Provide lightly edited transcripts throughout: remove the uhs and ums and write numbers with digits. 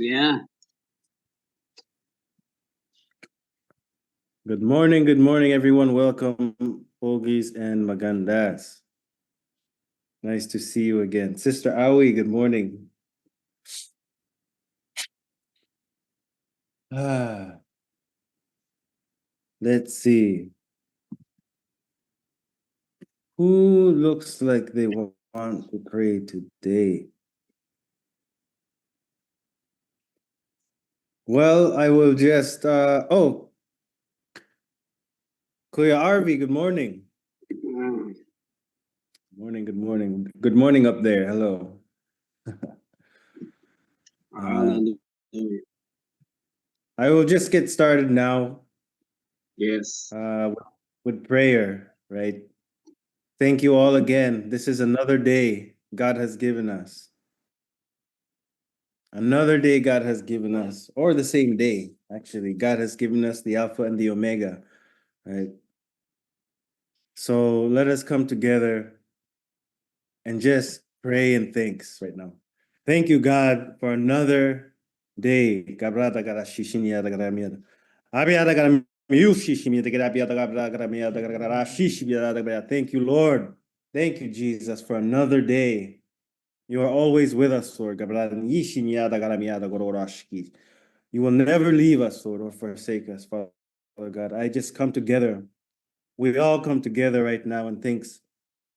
Yeah. Good morning, everyone. Welcome, Pogies and Magandas. Nice to see you again. Sister Aoi, good morning. Let's see. Who looks like they want to pray today? Well, I will just, Kuya Arvi, good morning. Mm. Good morning. Good morning up there. Hello. Hallelujah. I will just get started now Yes. with prayer, right? Thank you all again. This is another day God has given us. Another day God has given us, or the same day, actually. God has given us the Alpha and the Omega, right? So let us come together and just pray and thanks right now. Thank you, God, for another day. Thank you, Lord. Thank you, Jesus, for another day. You are always with us, Lord. You will never leave us, Lord, or forsake us, Father God. I just come together. We all come together right now and thanks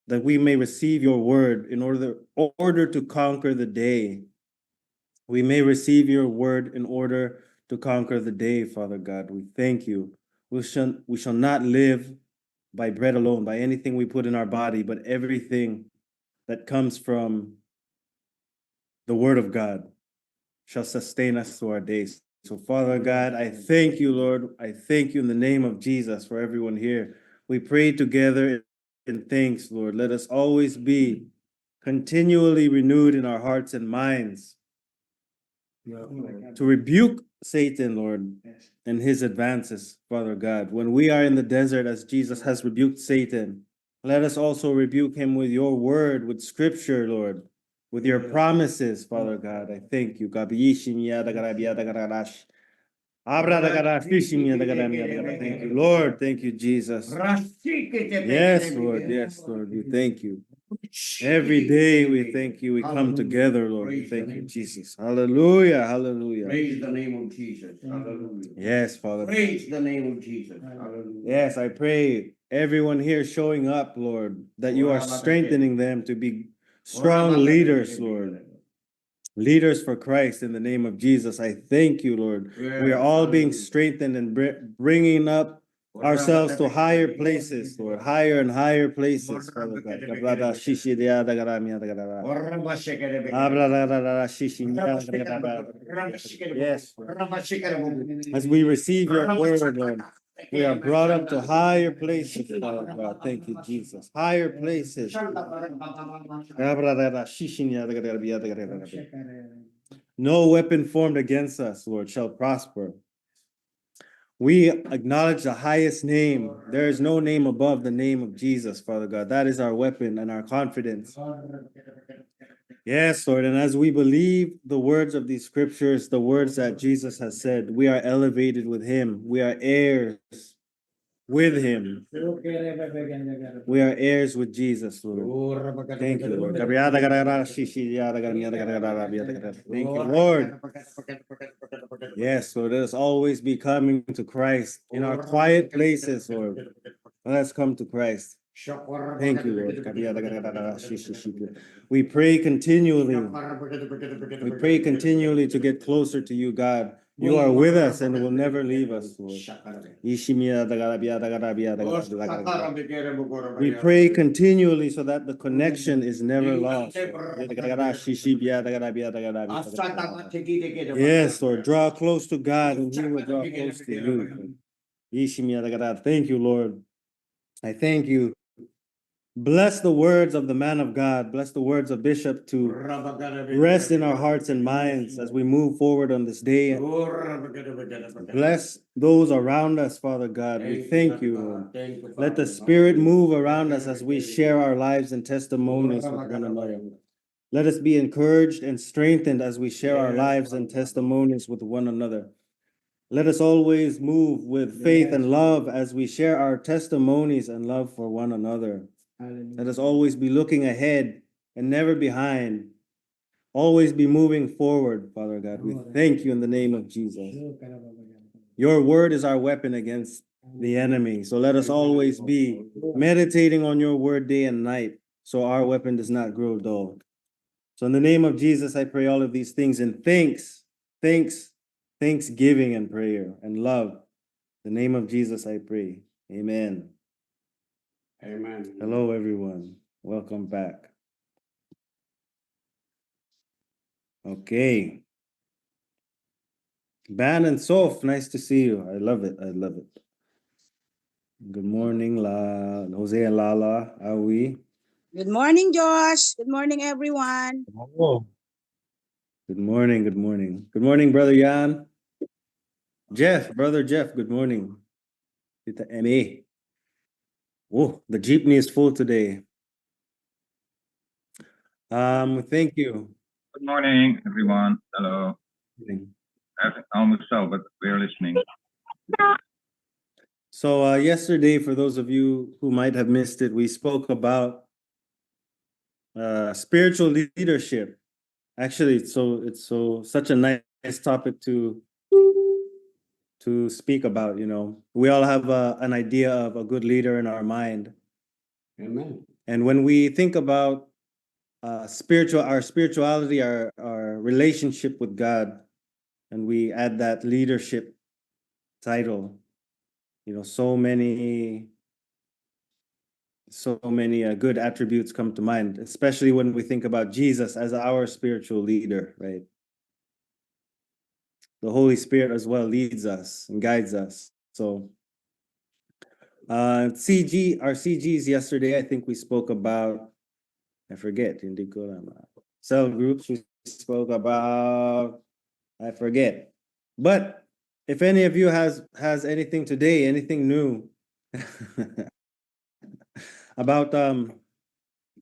that we may receive your word in order to conquer the day. We may receive your word in order to conquer the day, Father God. We thank you. We shall not live by bread alone, by anything we put in our body, but everything that comes from the word of God shall sustain us through our days. So, Father God, I thank you, Lord. I thank you in the name of Jesus for everyone here. We pray together in thanks, Lord. Let us always be continually renewed in our hearts and minds to rebuke Satan, Lord, and his advances, Father God. When we are in the desert, as Jesus has rebuked Satan, let us also rebuke him with your word, with scripture, Lord, with your promises, Father God. I thank you. Thank you, Lord. Thank you, Jesus. Yes, Lord. Yes, Lord. We thank you. Every day we thank you. We come together, Lord. We thank you, Jesus. Hallelujah. Hallelujah. Praise the name of Jesus. Hallelujah. Yes, Father. Praise the name of Jesus. Hallelujah. Yes, I pray everyone here showing up, Lord, that you are strengthening them to be strong leaders, Lord. Leaders for Christ in the name of Jesus. I thank you, Lord. We are all being strengthened and bringing up ourselves to higher places, Lord, higher and higher places, Father God. Yes, Lord. As we receive your word, Lord, we are brought up to higher places, Father God. Thank you, Jesus. Higher places. No weapon formed against us, Lord, shall prosper. We acknowledge the highest name. There is no name above the name of Jesus, Father God. That is our weapon and our confidence. Yes, Lord. And as we believe the words of these scriptures, the words that Jesus has said, we are elevated with him. We are heirs with him. We are heirs with Jesus, Lord. Thank you, Lord. Thank you, Lord. Yes, Lord. Let us always be coming to Christ in our quiet places, Lord. Let us come to Christ. Thank you, Lord. We pray continually. We pray continually to get closer to you, God. You are with us and will never leave us, Lord. We pray continually so that the connection is never lost. Yes, Lord. Draw close to God and He will draw close to you. Thank you, Lord. I thank you. Bless the words of the man of God. Bless the words of Bishop to rest in our hearts and minds as we move forward on this day. Bless those around us, Father God. We thank you, Lord. Let the Spirit move around us as we share our lives and testimonies with one another. Let us be encouraged and strengthened as we share our Yes, lives and Father God. testimonies with one another. Let us always move with faith and Yes. love as we share our testimonies and love for one another. Let us always be looking ahead and never behind. Always be moving forward, Father God. We thank you in the name of Jesus. Your word is our weapon against the enemy. So let us always be meditating on your word day and night so our weapon does not grow dull. So in the name of Jesus, I pray all of these things in thanksgiving and prayer and love. In the name of Jesus, I pray. Amen. Amen. Hello, everyone. Welcome back. Okay. Ban and Soph, nice to see you. I love it. I love it. Good morning, Jose and Lala. How are we? Good morning, Josh. Good morning, everyone. Good morning. Good morning. Good morning, Brother Jan. Jeff, Brother Jeff, good morning. Tita Emmy. Oh, the jeepney is full today. Thank you. Good morning, everyone. Hello. Almost so, but we're listening. So yesterday, for those of you who might have missed it, we spoke about spiritual leadership. Actually, it's such a nice topic to speak about. You know, we all have an idea of a good leader in our mind, Amen. and when we think about our spirituality, our relationship with God, and we add that leadership title, you know, so many good attributes come to mind, especially when we think about Jesus as our spiritual leader, right? The Holy Spirit as well leads us and guides us. So our CGs yesterday, I think we spoke about, I forget, hindi ko alam. Cell groups, we spoke about, I forget. But if any of you has anything today, anything new about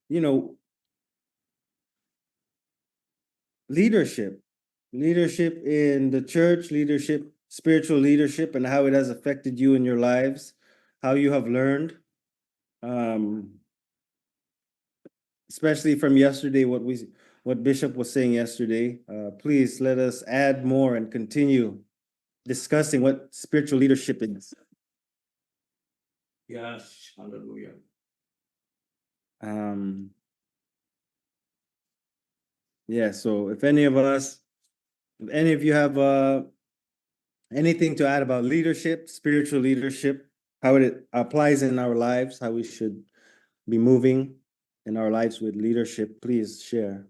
you know, leadership in the church, spiritual leadership, and how it has affected you in your lives, how you have learned, especially from yesterday, what Bishop was saying yesterday. Please let us add more and continue discussing what spiritual leadership is. Yes. Hallelujah. Yeah, so if any of you have anything to add about leadership, spiritual leadership, how it applies in our lives, how we should be moving in our lives with leadership, please share.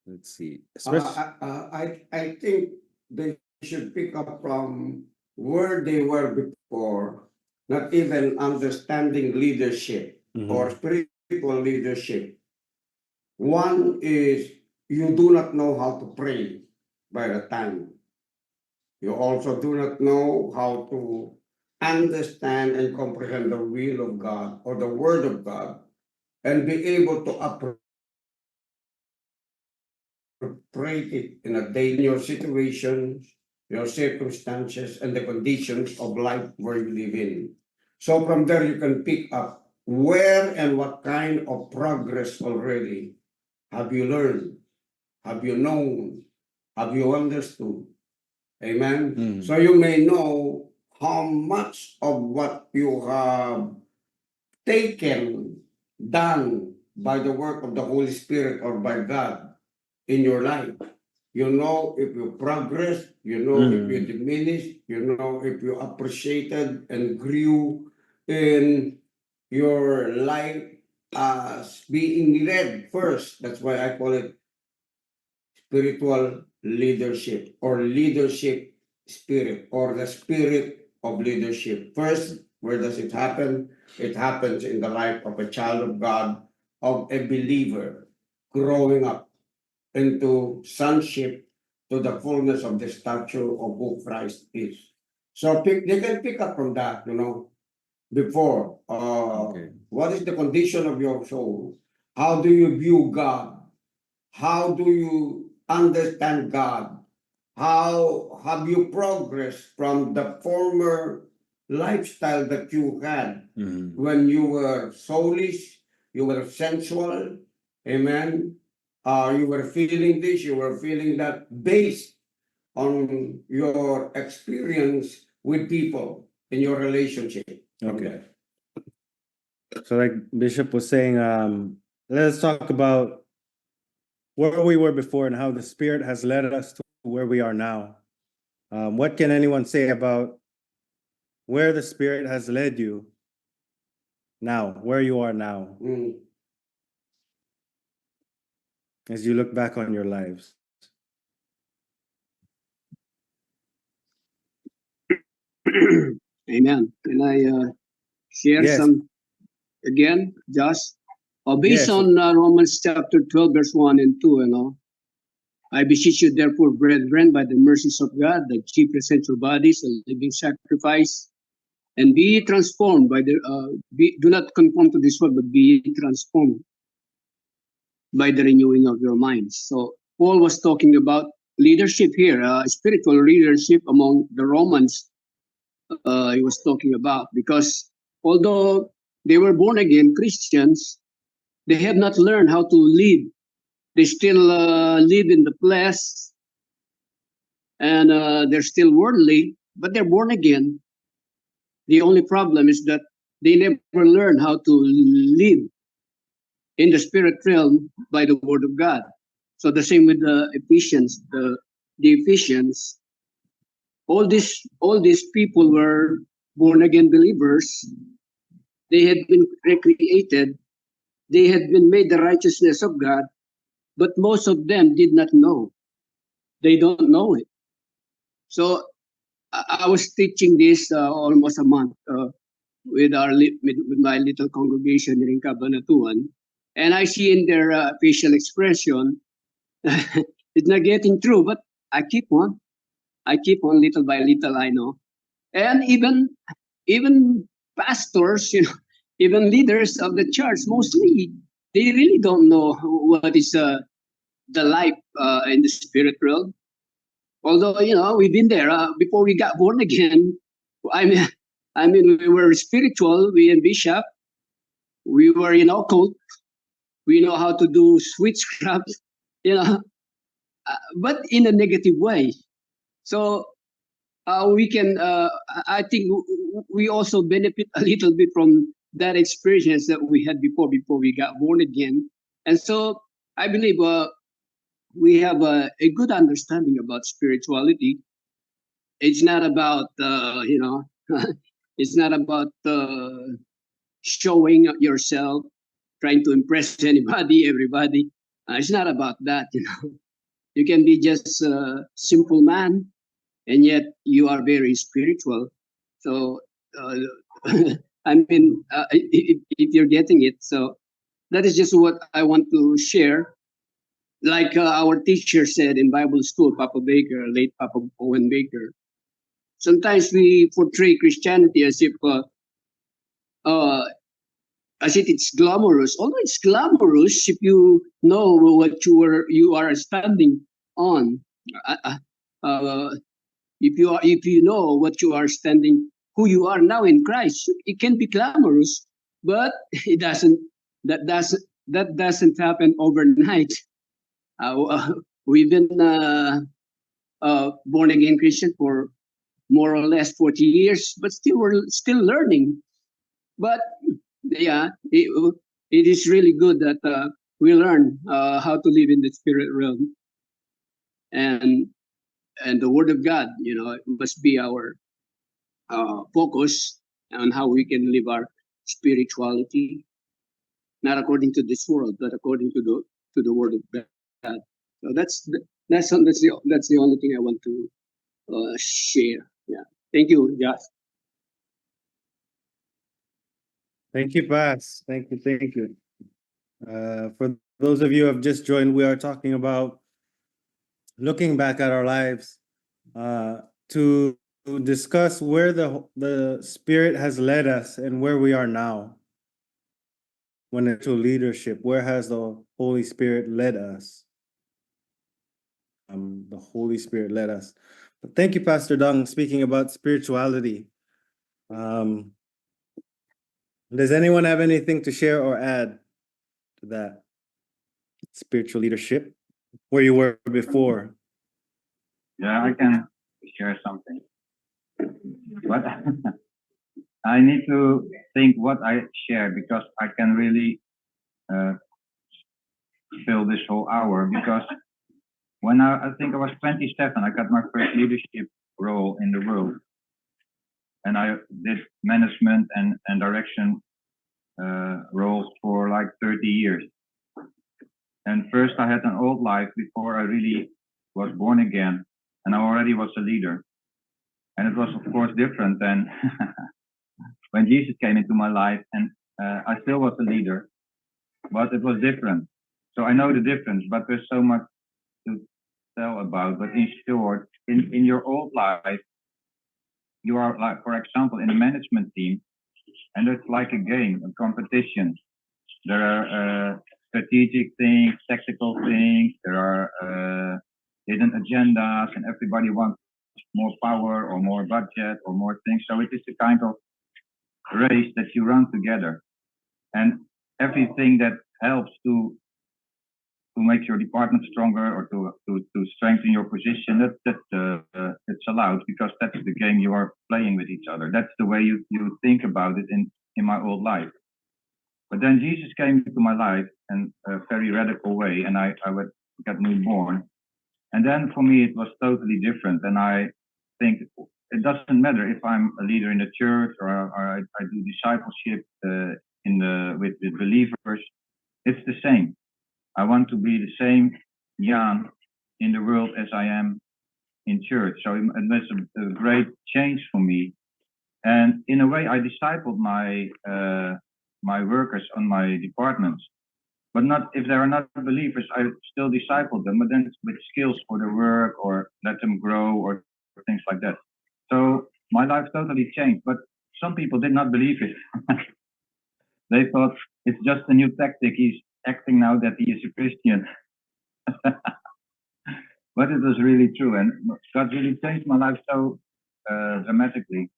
Let's see. I think they should pick up from where they were before, not even understanding leadership or spiritual leadership. One is you do not know how to pray by the time. You also do not know how to understand and comprehend the will of God or the word of God and be able to appropriate it in a daily your situations, your circumstances, and the conditions of life where you live in. So from there you can pick up where and what kind of progress already have you learned, have you known, have you understood. Amen. So you may know how much of what you have taken, done by the work of the Holy Spirit or by God in your life. You know if you progress, you know if you diminish, you know if you appreciated and grew in your life as being led first. That's why I call it spiritual leadership or leadership spirit or the spirit of leadership. First, where does it happen? It happens in the life of a child of God, of a believer growing up into sonship to the fullness of the stature of who Christ is. So they can pick up from that, before. Okay. What is the condition of your soul? How do you view God? How do you understand God? How have you progressed from the former lifestyle that you had Mhm. when you were soulish, you were sensual, amen? You were feeling this, you were feeling that, based on your experience with people in your relationship. Okay. So like Bishop was saying, let's talk about where we were before and how the Spirit has led us to where we are now. What can anyone say about where the Spirit has led you now, where you are now, Mm. as you look back on your lives? Amen. Can I share Yes, some again, just based yes. on Romans chapter 12, verse 1 and 2, I beseech you, therefore, brethren, by the mercies of God, that ye present your bodies a living sacrifice, and be ye transformed by do not conform to this world, but be ye transformed by the renewing of your minds. So Paul was talking about leadership here, spiritual leadership among the Romans. He was talking about, because although they were born again Christians, they have not learned how to live. They still live in the flesh, and they're still worldly, but they're born again. The only problem is that they never learn how to live in the spirit realm by the word of God. So the same with the Ephesians. The Ephesians, all these people were born again believers. They had been recreated. They had been made the righteousness of God, but most of them did not know. They don't know it. So I was teaching this almost a month with with my little congregation here in Cabanatuan, and I see in their facial expression, it's not getting through, but I keep on. I keep on little by little. I know, and even pastors, even leaders of the church, mostly they really don't know what is the life in the spirit realm. Although we've been there before we got born again. I mean, we were spiritual. We in Bishop, we were in occult. We know how to do witchcraft, but in a negative way. So we can. I think we also benefit a little bit from that experience that we had before we got born again, and so I believe we have a good understanding about spirituality. It's not about it's not about showing yourself, trying to impress anybody, everybody. It's not about that. You can be just a simple man, and yet you are very spiritual. So uh, if you're getting it, so that is just what I want to share. Like our teacher said in Bible school, Papa Baker, late Papa Owen Baker. Sometimes we portray Christianity uh, as if it's glamorous. Although it's glamorous if you know what you are standing on. Uh, uh, uh, if you know what you are standing, who you are now in Christ, it can be glamorous, but it doesn't. That doesn't happen overnight. We've been born again Christian for more or less 40 years, but still we're still learning. But yeah, it is really good that we learn how to live in the spirit realm, and the word of God, it must be our focus on how we can live our spirituality, not according to this world, but according to the word of God. So that's the only thing I want to share. Yeah. Thank you, Josh. Thank you, Paz. Thank you. Thank you. For those of you who have just joined, we are talking about looking back at our lives to to discuss where the Spirit has led us and where we are now. When it's to leadership, where has the Holy Spirit led us? The Holy Spirit led us. But thank you, Pastor Dung, speaking about spirituality. Does anyone have anything to share or add to that? Spiritual leadership, where you were before. Yeah, I can share something. But I need to think what I share because I can really fill this whole hour. Because when I think I was 27, I got my first leadership role in the world. And I did management and direction roles for like 30 years. And first I had an old life before I really was born again. And I already was a leader. And it was, of course, different than when Jesus came into my life. And I still was a leader, but it was different. So I know the difference, but there's so much to tell about. But in short, in your old life, you are like, for example, in a management team, and it's like a game, a competition. There are strategic things, tactical things, there are hidden agendas, and everybody wants more power or more budget or more things. So it is a kind of race that you run together. And everything that helps to make your department stronger or to strengthen your position, it's allowed, because that's the game you are playing with each other. That's the way you think about it in my old life. But then Jesus came into my life in a very radical way, and I got newborn. And then for me, it was totally different. And I think it doesn't matter if I'm a leader in the church or I do discipleship with believers. It's the same. I want to be the same Jan in the world as I am in church. So that's a great change for me. And in a way, I discipled my workers on my departments. But not if they are not believers, I still disciple them, but then it's with skills for the work or let them grow or things like that. So my life totally changed, but some people did not believe it. They thought it's just a new tactic. He's acting now that he is a Christian. But it was really true, and God really changed my life so dramatically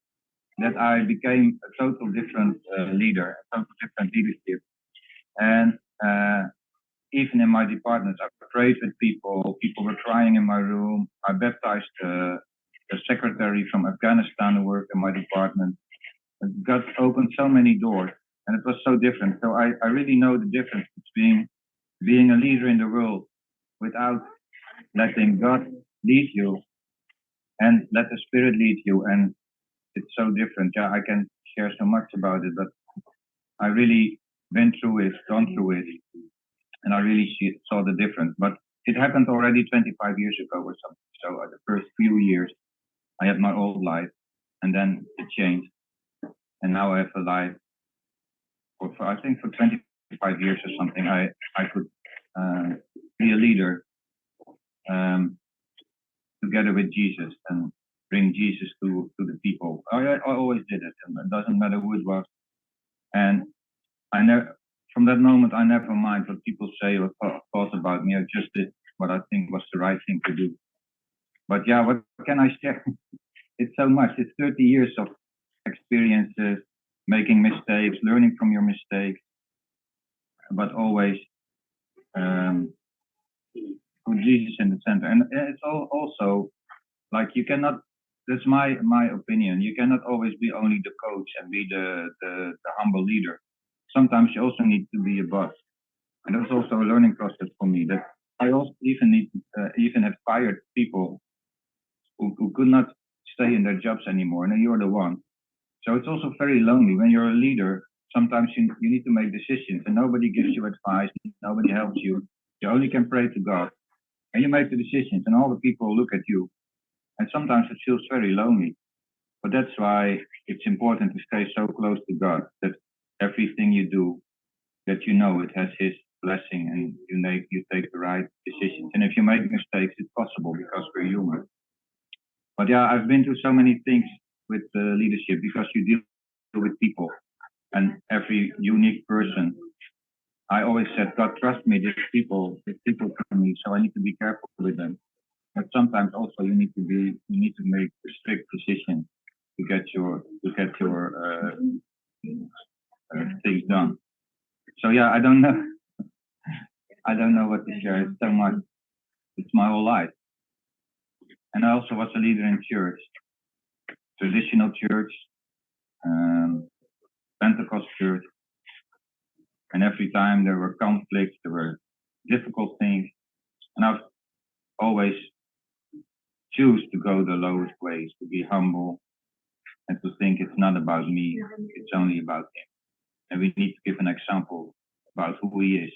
that I became a total different leader, a total different leadership. And even in my departments, I prayed with people. People were crying in my room. I baptized a secretary from Afghanistan who worked in my department. And God opened so many doors, and it was so different. So I really know the difference between being a leader in the world without letting God lead you and let the Spirit lead you. And it's so different. Yeah, I can share so much about it, but I really went through it, gone through it, and I really saw the difference. But it happened already 25 years ago or something. So the first few years, I had my old life, and then it changed. And now I have a life for I think for 25 years or something. I could be a leader together with Jesus and bring Jesus to the people. I always did it, and it doesn't matter who it was. And I never, from that moment, I never mind what people say or thought about me. I just did what I think was the right thing to do. But yeah, what can I share? It's so much. It's 30 years of experiences, making mistakes, learning from your mistakes, but always put Jesus in the center. And it's also like you cannot. That's my opinion. You cannot always be only the coach and be the humble leader. Sometimes you also need to be a boss, and that's also a learning process for me. That I also even have fired people who could not stay in their jobs anymore, and you're the one. So it's also very lonely when you're a leader. Sometimes you need to make decisions, and nobody gives you advice, nobody helps you. You only can pray to God, and you make the decisions, and all the people look at you. And sometimes it feels very lonely. But that's why it's important to stay so close to God that everything you do, that you know it has His blessing, and you take the right decisions. And if you make mistakes, it's possible because we're human. But yeah, I've been through so many things with leadership because you deal with people and every unique person. I always said, God, trust me, these people from me, so I need to be careful with them. But sometimes also you need to make a strict decision to get your things done. So yeah, I don't know. I don't know what to share. It's so much. It's my whole life. And I also was a leader in church, traditional church, Pentecost church. And every time there were conflicts, there were difficult things. And I've always choose to go the lowest ways, to be humble and to think it's not about me, it's only about him. And we need to give an example about who he is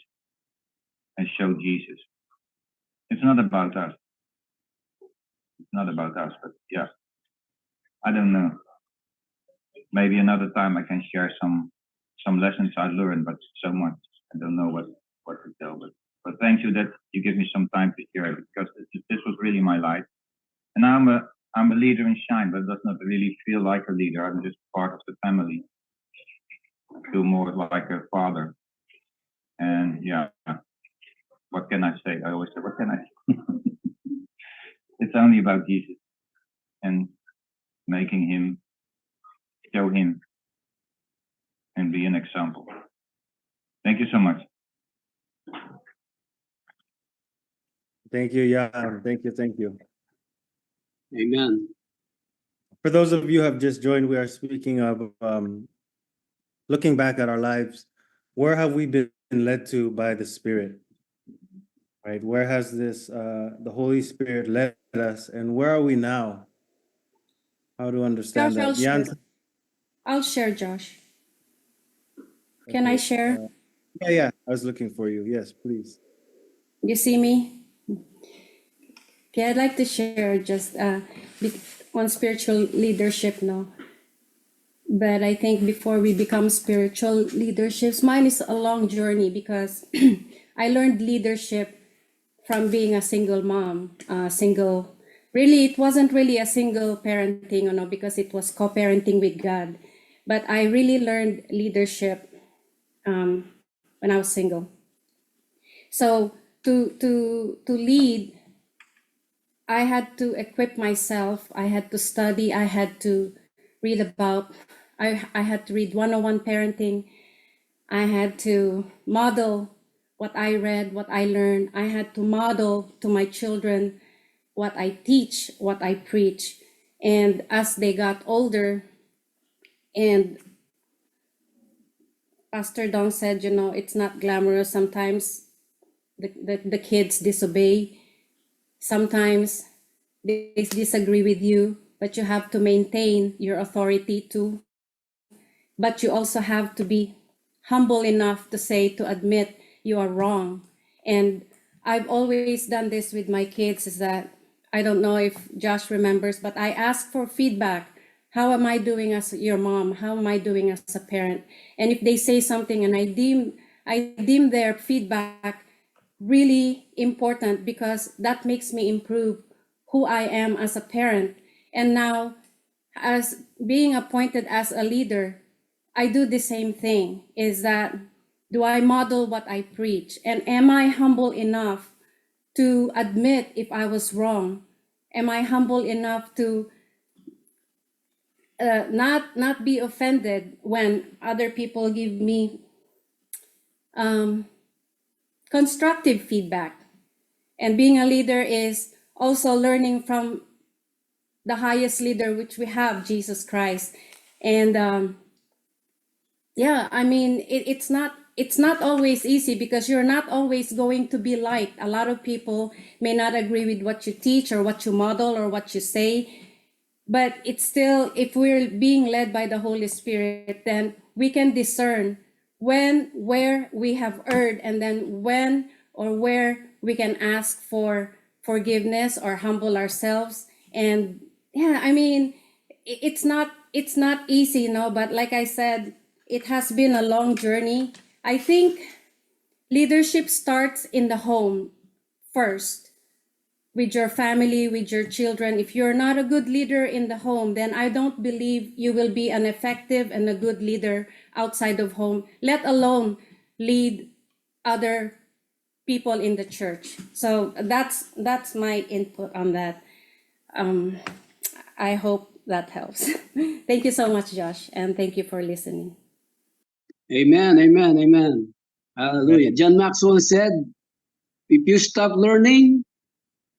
and show Jesus. It's not about us. It's not about us, but yeah, I don't know. Maybe another time I can share some lessons I learned, but so much I don't know what to tell. But thank you that you give me some time to share it, because this was really my life. And I'm a leader in Shine, but it does not really feel like a leader. I'm just part of the family. I feel more like a father. And yeah, what can I say? I always say, what can I say? It's only about Jesus and making him, show him, and be an example. Thank you so much. Thank you, Jan. Thank you. Amen. For those of you who have just joined, we are speaking of looking back at our lives. Where have we been led to by the Spirit? Right? Where has the Holy Spirit led us, and where are we now? How to understand Josh, that? Jan, I'll share, Josh. Can I okay. share? Yeah. I was looking for you. Yes, please. You see me? Okay, I'd like to share just on spiritual leadership now. But I think before we become spiritual leaderships, mine is a long journey because I learned leadership from being a single mom, really, it wasn't really a single parenting, because it was co-parenting with God. But I really learned leadership when I was single. So to lead, I had to equip myself. I had to study. I had to read about. I had to read 101 parenting. I had to model what I read, what I learned. I had to model to my children what I teach, what I preach. And as they got older, and Pastor Don said, it's not glamorous. Sometimes the kids disobey. Sometimes they disagree with you, but you have to maintain your authority too. But you also have to be humble enough to admit you are wrong. And I've always done this with my kids, is that, I don't know if Josh remembers, but I ask for feedback. How am I doing as your mom? How am I doing as a parent? And if they say something and I deem their feedback really important, because that makes me improve who I am as a parent. And now, as being appointed as a leader, I do the same thing, is that, do I model what I preach? And am I humble enough to admit if I was wrong? Am I humble enough to not be offended when other people give me constructive feedback? And being a leader is also learning from the highest leader, which we have, Jesus Christ. And it's not always easy, because you're not always going to be liked. A lot of people may not agree with what you teach or what you model or what you say, but it's still, if we're being led by the Holy Spirit, then we can discern where we have erred, and then where we can ask for forgiveness or humble ourselves. And it's not easy, but like I said, it has been a long journey. I think leadership starts in the home first. with your family, with your children. If you're not a good leader in the home, then I don't believe you will be an effective and a good leader outside of home, let alone lead other people in the church. So that's my input on that. I hope that helps. Thank you so much, Josh, and thank you for listening. Amen, amen, amen. Hallelujah. John Maxwell said, if you stop learning,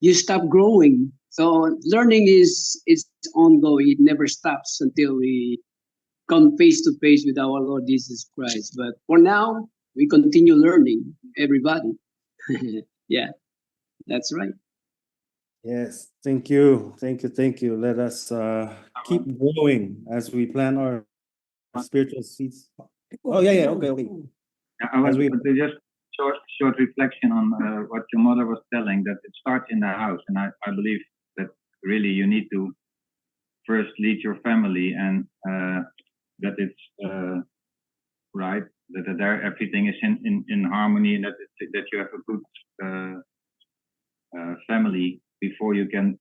you stop growing. So learning is ongoing. It never stops until we come face to face with our Lord Jesus Christ. But for now, we continue learning, everybody. Yeah, that's right. Yes, thank you, thank you, thank you. Let us keep growing as we plant our spiritual seeds. Oh, yeah, okay, okay. I was As we- just short reflection on what your mother was telling, that it starts in the house, and I believe that really you need to first lead your family, and that it's right, that there everything is in harmony, and that you have a good family before you can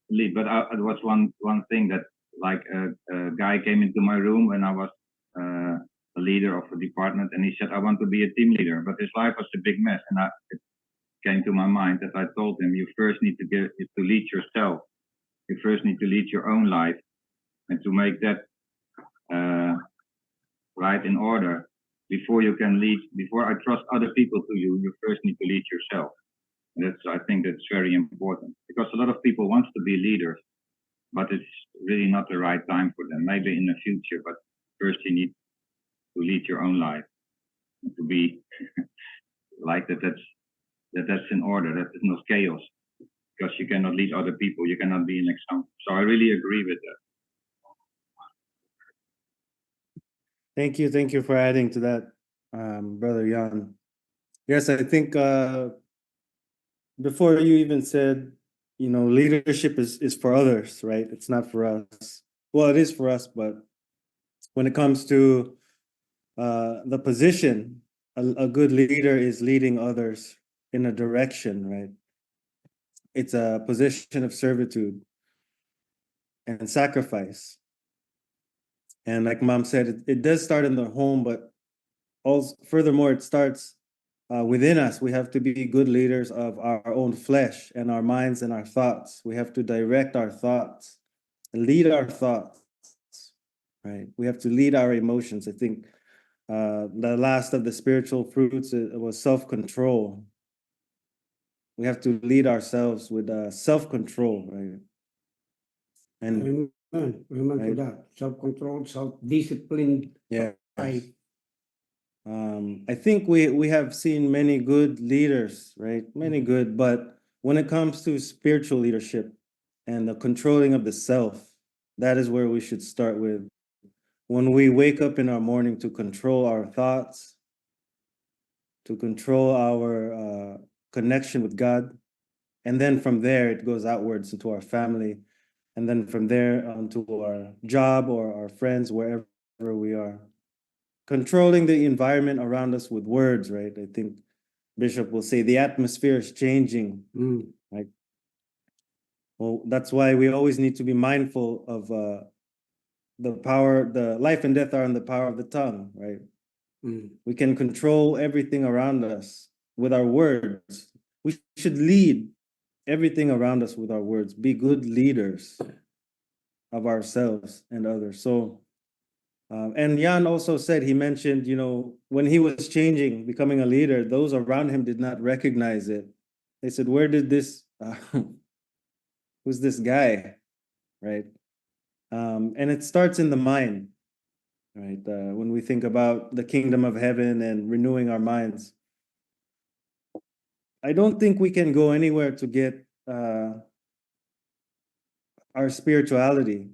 lead. But it was one thing that, like, a guy came into my room when I was a leader of a department, and he said, I want to be a team leader, but his life was a big mess. And it came to my mind that I told him, you first need to lead yourself. You first need to lead your own life, and to make that right in order before you can lead. Before I trust other people to you, you first need to lead yourself. And I think that's very important, because a lot of people want to be leaders, but it's really not the right time for them. Maybe in the future, but first you need to lead your own life, and to be like that. That's in order. That there's no chaos, because you cannot lead other people. You cannot be an example. So I really agree with that. Thank you for adding to that, Brother Jan. Yes, I think before you even said, leadership is for others, right? It's not for us. Well, it is for us, but when it comes to the position, a good leader is leading others in a direction, right? It's a position of servitude and sacrifice. And like Mom said, it does start in the home, but also furthermore, it starts within us. We have to be good leaders of our own flesh and our minds and our thoughts. We have to direct our thoughts, lead our thoughts, right? We have to lead our emotions. I think the last of the spiritual fruits was self-control. We have to lead ourselves with self-control, right? And Amen to Right. that. Self-control, self-discipline. yeah, Right. I think we have seen many good leaders, right? Many good, but when it comes to spiritual leadership and the controlling of the self, that is where we should start with. When we wake up in our morning, to control our thoughts, to control our connection with God, and then from there it goes outwards into our family, and then from there onto our job or our friends, wherever we are. Controlling the environment around us with words, right? I think Bishop will say the atmosphere is changing. Right? Well, that's why we always need to be mindful of the life and death are in the power of the tongue, right? We can control everything around us with our words. We should lead everything around us with our words, be good leaders of ourselves and others. So, and Jan also said, he mentioned, when he was changing, becoming a leader, those around him did not recognize it. They said, where did this, who's this guy, right? And it starts in the mind, right? When we think about the kingdom of heaven and renewing our minds, I don't think we can go anywhere to get our spirituality,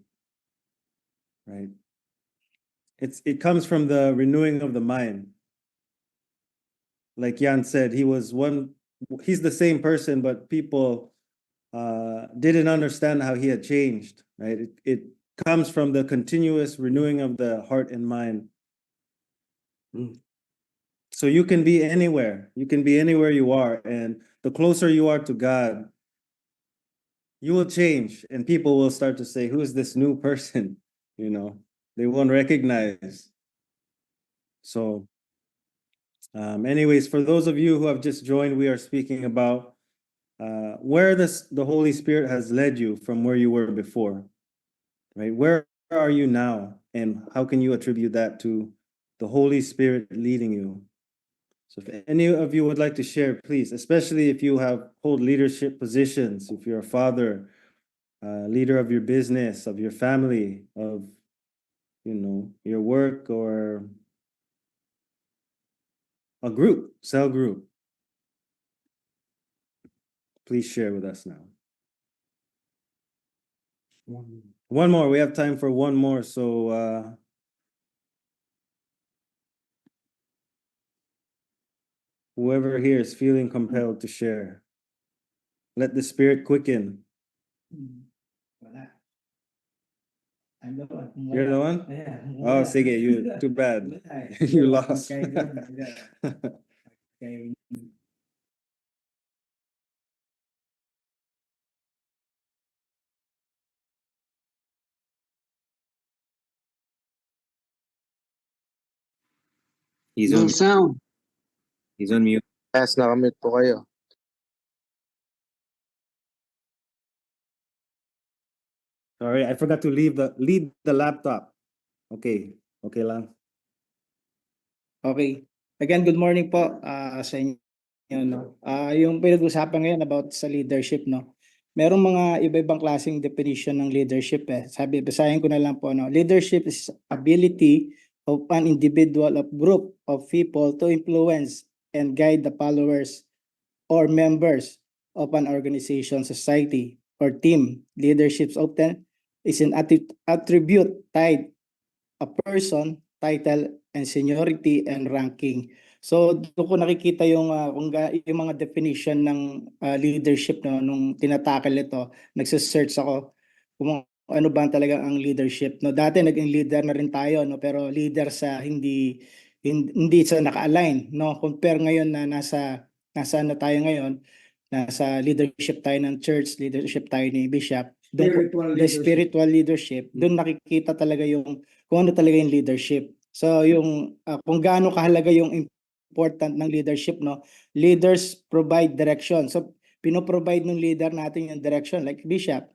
right? It comes from the renewing of the mind. Like Jan said, he's the same person, but people didn't understand how he had changed, right? It comes from the continuous renewing of the heart and mind. So you can be anywhere you are, and the closer you are to God, you will change and people will start to say, who is this new person? You know, they won't recognize. So, anyways, for those of you who have just joined, we are speaking about where the Holy Spirit has led you from where you were before, right? Where are you now? And how can you attribute that to the Holy Spirit leading you? So if any of you would like to share, please, especially if you have hold leadership positions, if you're a father, leader of your business, of your family, of, you know, your work or a group, cell group, please share with us now. One more, we have time for one more, so whoever here is feeling compelled to share, let the Spirit quicken. Wala. I'm the one. You're the one? Yeah. Oh, sige, you, too bad. You lost. He's No on sound. he's on mute. Yes, nakamute po kayo. Sorry, I forgot to lead the laptop. Okay, okay lang. Okay. Again, good morning po sa inyo. No? Yung pinag-usapan ngayon about sa leadership, no? Merong mga iba-ibang klaseng definition ng leadership eh. Sabi, basahin ko na lang po, no? Leadership is ability of an individual or group of people to influence and guide the followers or members of an organization, society, or team. Leadership often is an attribute tied a person, title, and seniority and ranking. So doon ko nakikita yung yung mga definition ng leadership, no, nung tinatakal ito, nagse-search ako kung ano ba talaga ang leadership. No, dati naging leader na rin tayo, no, pero leader sa hindi sa naka-align, no. Compare ngayon na nasa ano tayo ngayon, nasa leadership tayo ng church, leadership tayo ni Bishop. The spiritual leadership, doon nakikita talaga yung kung ano talaga yung leadership. So yung kung gaano kahalaga yung important ng leadership, no? Leaders provide direction. So pino-provide ng leader natin yung direction, like Bishop.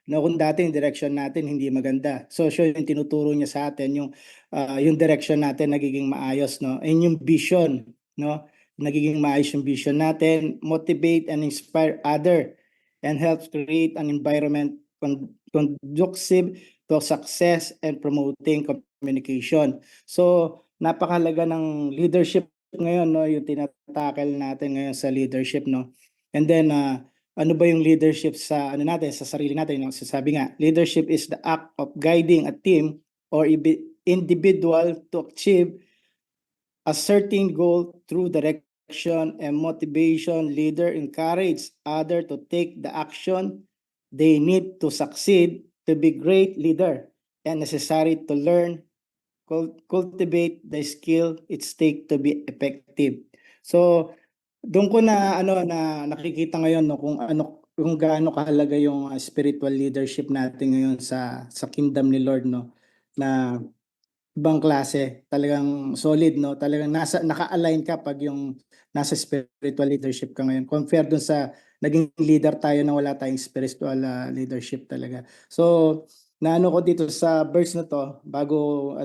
No, kung dati yung direction natin hindi maganda. So siya yung tinuturo niya sa atin yung direction natin nagiging maayos, no? And yung vision, no? Nagiging maayos yung vision natin, motivate and inspire other and helps create an environment conducive to success and promoting communication. So, napakahalaga ng leadership ngayon, no, yung tinatakal natin ngayon sa leadership, no. And then ano ba yung leadership sa ano natin, sa sarili natin, no? Sabi nga, leadership is the act of guiding a team or individual to achieve a certain goal through direction and motivation. Leader encourage other to take the action they need to succeed. To be great leader and necessary to learn, cultivate the skill it's take to be effective. So doon ko na nakikita ngayon, no, kung gaano kahalaga yung spiritual leadership natin ngayon sa kingdom ni Lord, no, na ibang klase, talagang solid, no, talagang naka-align ka pag yung nasa spiritual leadership ka ngayon compare dun sa naging leader tayo na wala tayong spiritual leadership talaga. So naano ko dito sa verse na to bago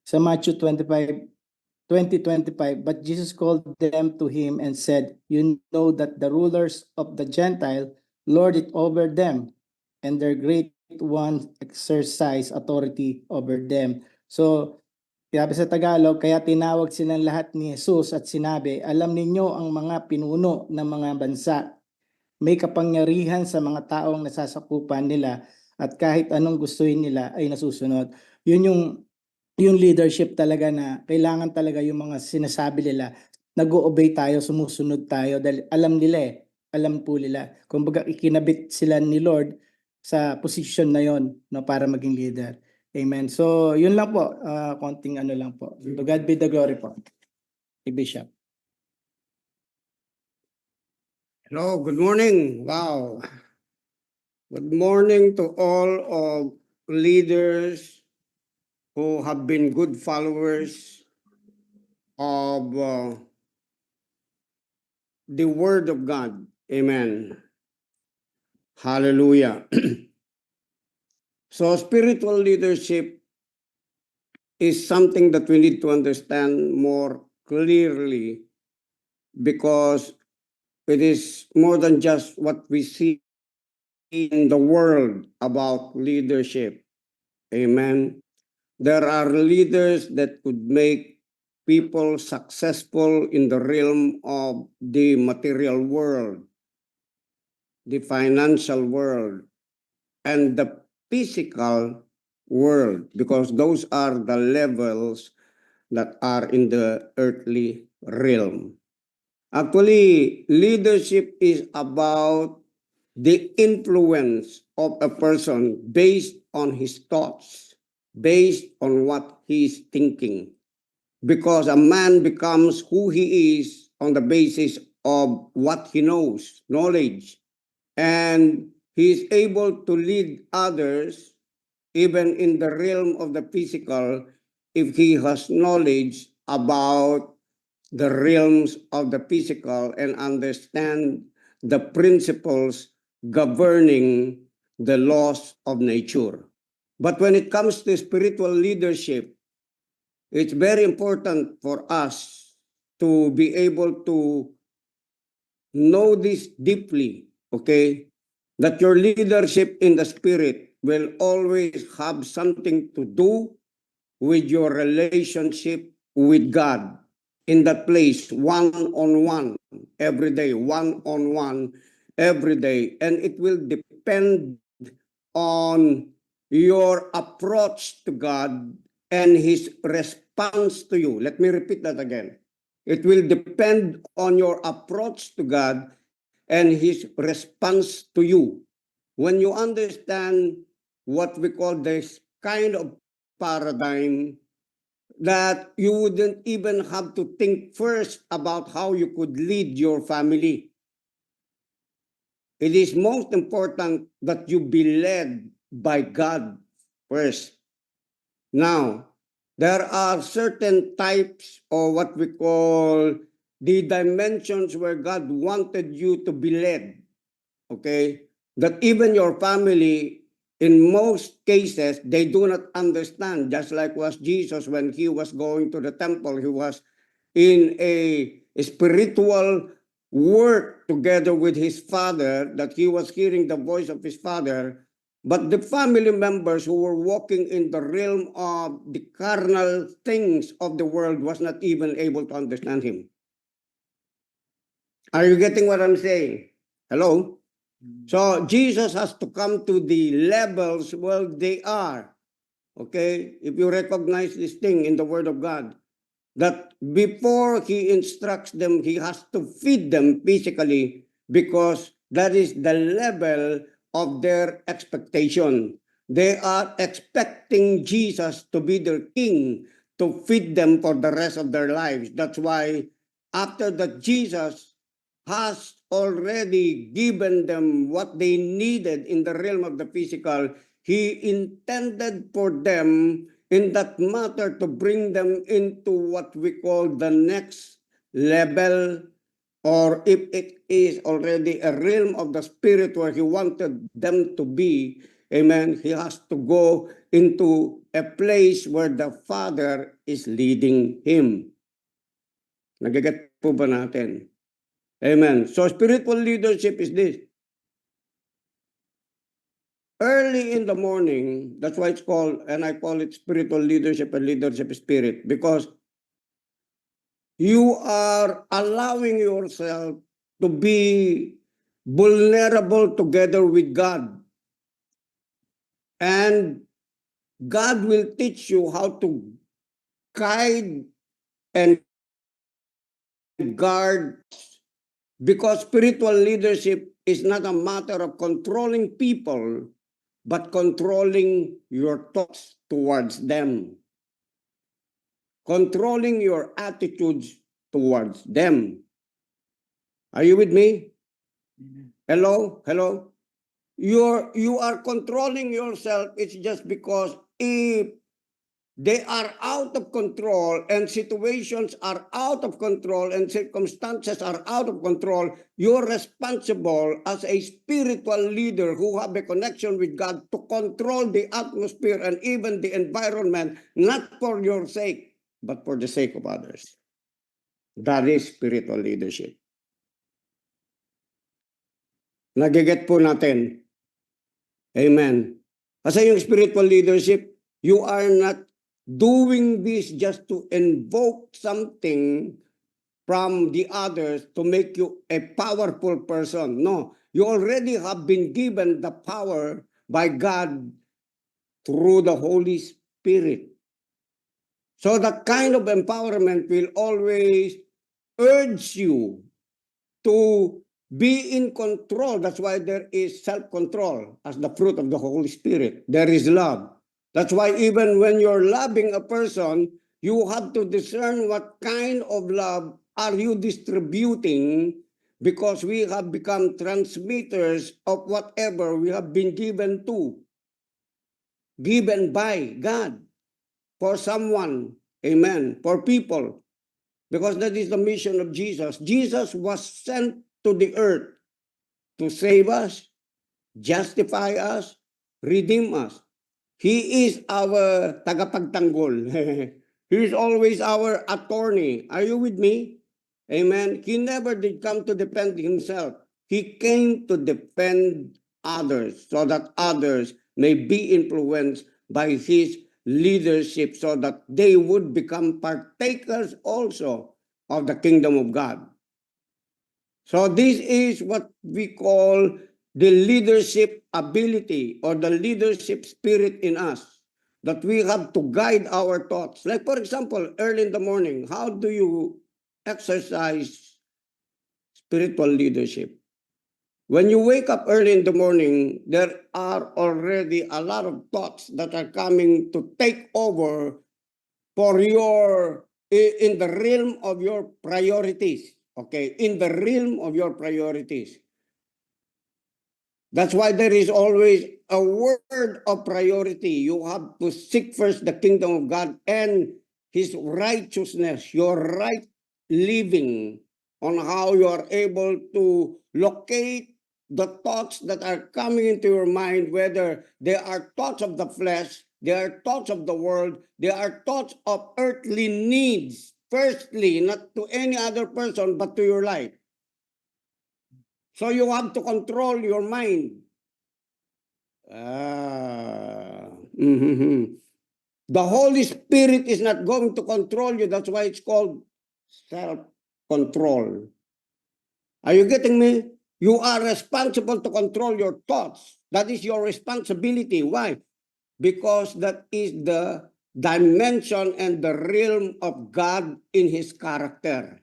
sa Matthew 20:25, but Jesus called them to him and said, you know that the rulers of the Gentile lord it over them, and their great ones exercise authority over them. So, sabi sa Tagalog, kaya tinawag silang lahat ni Jesus at sinabi, alam ninyo ang mga pinuno ng mga bansa, may kapangyarihan sa mga taong nasasakupan nila at kahit anong gustuhin nila ay nasusunod. Yun yung leadership talaga na kailangan talaga yung mga sinasabi nila, nag-o-obey tayo, sumusunod tayo dahil alam nila alam po nila. Kumbaga ikinabit sila ni Lord sa position na yon, no, para maging leader. Amen. So yun lang po, konting lang po. To God be the glory po. Bishop. Hello, good morning. Wow. Good morning to all of leaders who have been good followers of the Word of God. Amen. Hallelujah. So spiritual leadership is something that we need to understand more clearly because it is more than just what we see in the world about leadership. Amen. There are leaders that could make people successful in the realm of the material world, the financial world, and the physical world, because those are the levels that are in the earthly realm. Actually, leadership is about the influence of a person based on his thoughts, based on what he is thinking. Because a man becomes who he is on the basis of what he knows, knowledge. And he is able to lead others even in the realm of the physical if he has knowledge about the realms of the physical and understand the principles governing the laws of nature. But when it comes to spiritual leadership, it's very important for us to be able to know this deeply, okay? That your leadership in the spirit will always have something to do with your relationship with God in that place, one-on-one, every day, one-on-one, every day. And it will depend on your approach to God and His response to you. Let me repeat that again. It will depend on your approach to God and His response to you. When you understand what we call this kind of paradigm, that you wouldn't even have to think first about how you could lead your family. It is most important that you be led by God first. Now, there are certain types or what we call the dimensions where God wanted you to be led. Okay? That even your family, in most cases, they do not understand. Just like was Jesus when he was going to the temple, he was in a spiritual work together with his father, that he was hearing the voice of his father. But the family members who were walking in the realm of the carnal things of the world was not even able to understand him. Are you getting what I'm saying? Hello? So Jesus has to come to the levels where they are. Okay? If you recognize this thing in the Word of God, that before he instructs them, he has to feed them physically because that is the level of their expectation. They are expecting Jesus to be their king, to feed them for the rest of their lives. That's why after that, Jesus has already given them what they needed in the realm of the physical. He intended for them in that matter to bring them into what we call the next level, or if it is already a realm of the spirit where he wanted them to be, amen, he has to go into a place where the Father is leading him. Nagiget po ba natin? Amen. So spiritual leadership is this. Early in the morning, that's why it's called, and I call it spiritual leadership and leadership spirit, because you are allowing yourself to be vulnerable together with God. And God will teach you how to guide and guard, because spiritual leadership is not a matter of controlling people, but controlling your thoughts towards them, controlling your attitudes towards them. Are you with me? Hello? Hello? you are controlling yourself, it's just because if they are out of control and situations are out of control and circumstances are out of control, you're responsible as a spiritual leader who have a connection with God to control the atmosphere and even the environment, not for your sake, but for the sake of others. That is spiritual leadership. Nagiget po natin. Amen. Kasi yung spiritual leadership, you are not doing this just to invoke something from the others to make you a powerful person. No, you already have been given the power by God through the Holy Spirit. So that kind of empowerment will always urge you to be in control. That's why there is self-control as the fruit of the Holy Spirit. There is love. That's why even when you're loving a person, you have to discern what kind of love are you distributing, because we have become transmitters of whatever we have been given by God for someone. Amen. For people. Because that is the mission of Jesus. Jesus was sent to the earth to save us, justify us, redeem us. He is our tagapagtanggol. He is always our attorney. Are you with me? Amen. He never did come to defend himself. He came to defend others so that others may be influenced by his leadership, so that they would become partakers also of the kingdom of God. So this is what we call the leadership ability or the leadership spirit in us, that we have to guide our thoughts. Like for example, early in the morning, how do you exercise spiritual leadership? When you wake up early in the morning, there are already a lot of thoughts that are coming to take over for in the realm of your priorities. Okay, in the realm of your priorities. That's why there is always a word of priority. You have to seek first the kingdom of God and his righteousness, your right living, on how you are able to locate the thoughts that are coming into your mind, whether they are thoughts of the flesh, they are thoughts of the world, they are thoughts of earthly needs. Firstly, not to any other person, but to your life. So you have to control your mind. The Holy Spirit is not going to control you. That's why it's called self-control. Are you getting me? You are responsible to control your thoughts. That is your responsibility. Why? Because that is the dimension and the realm of God in his character.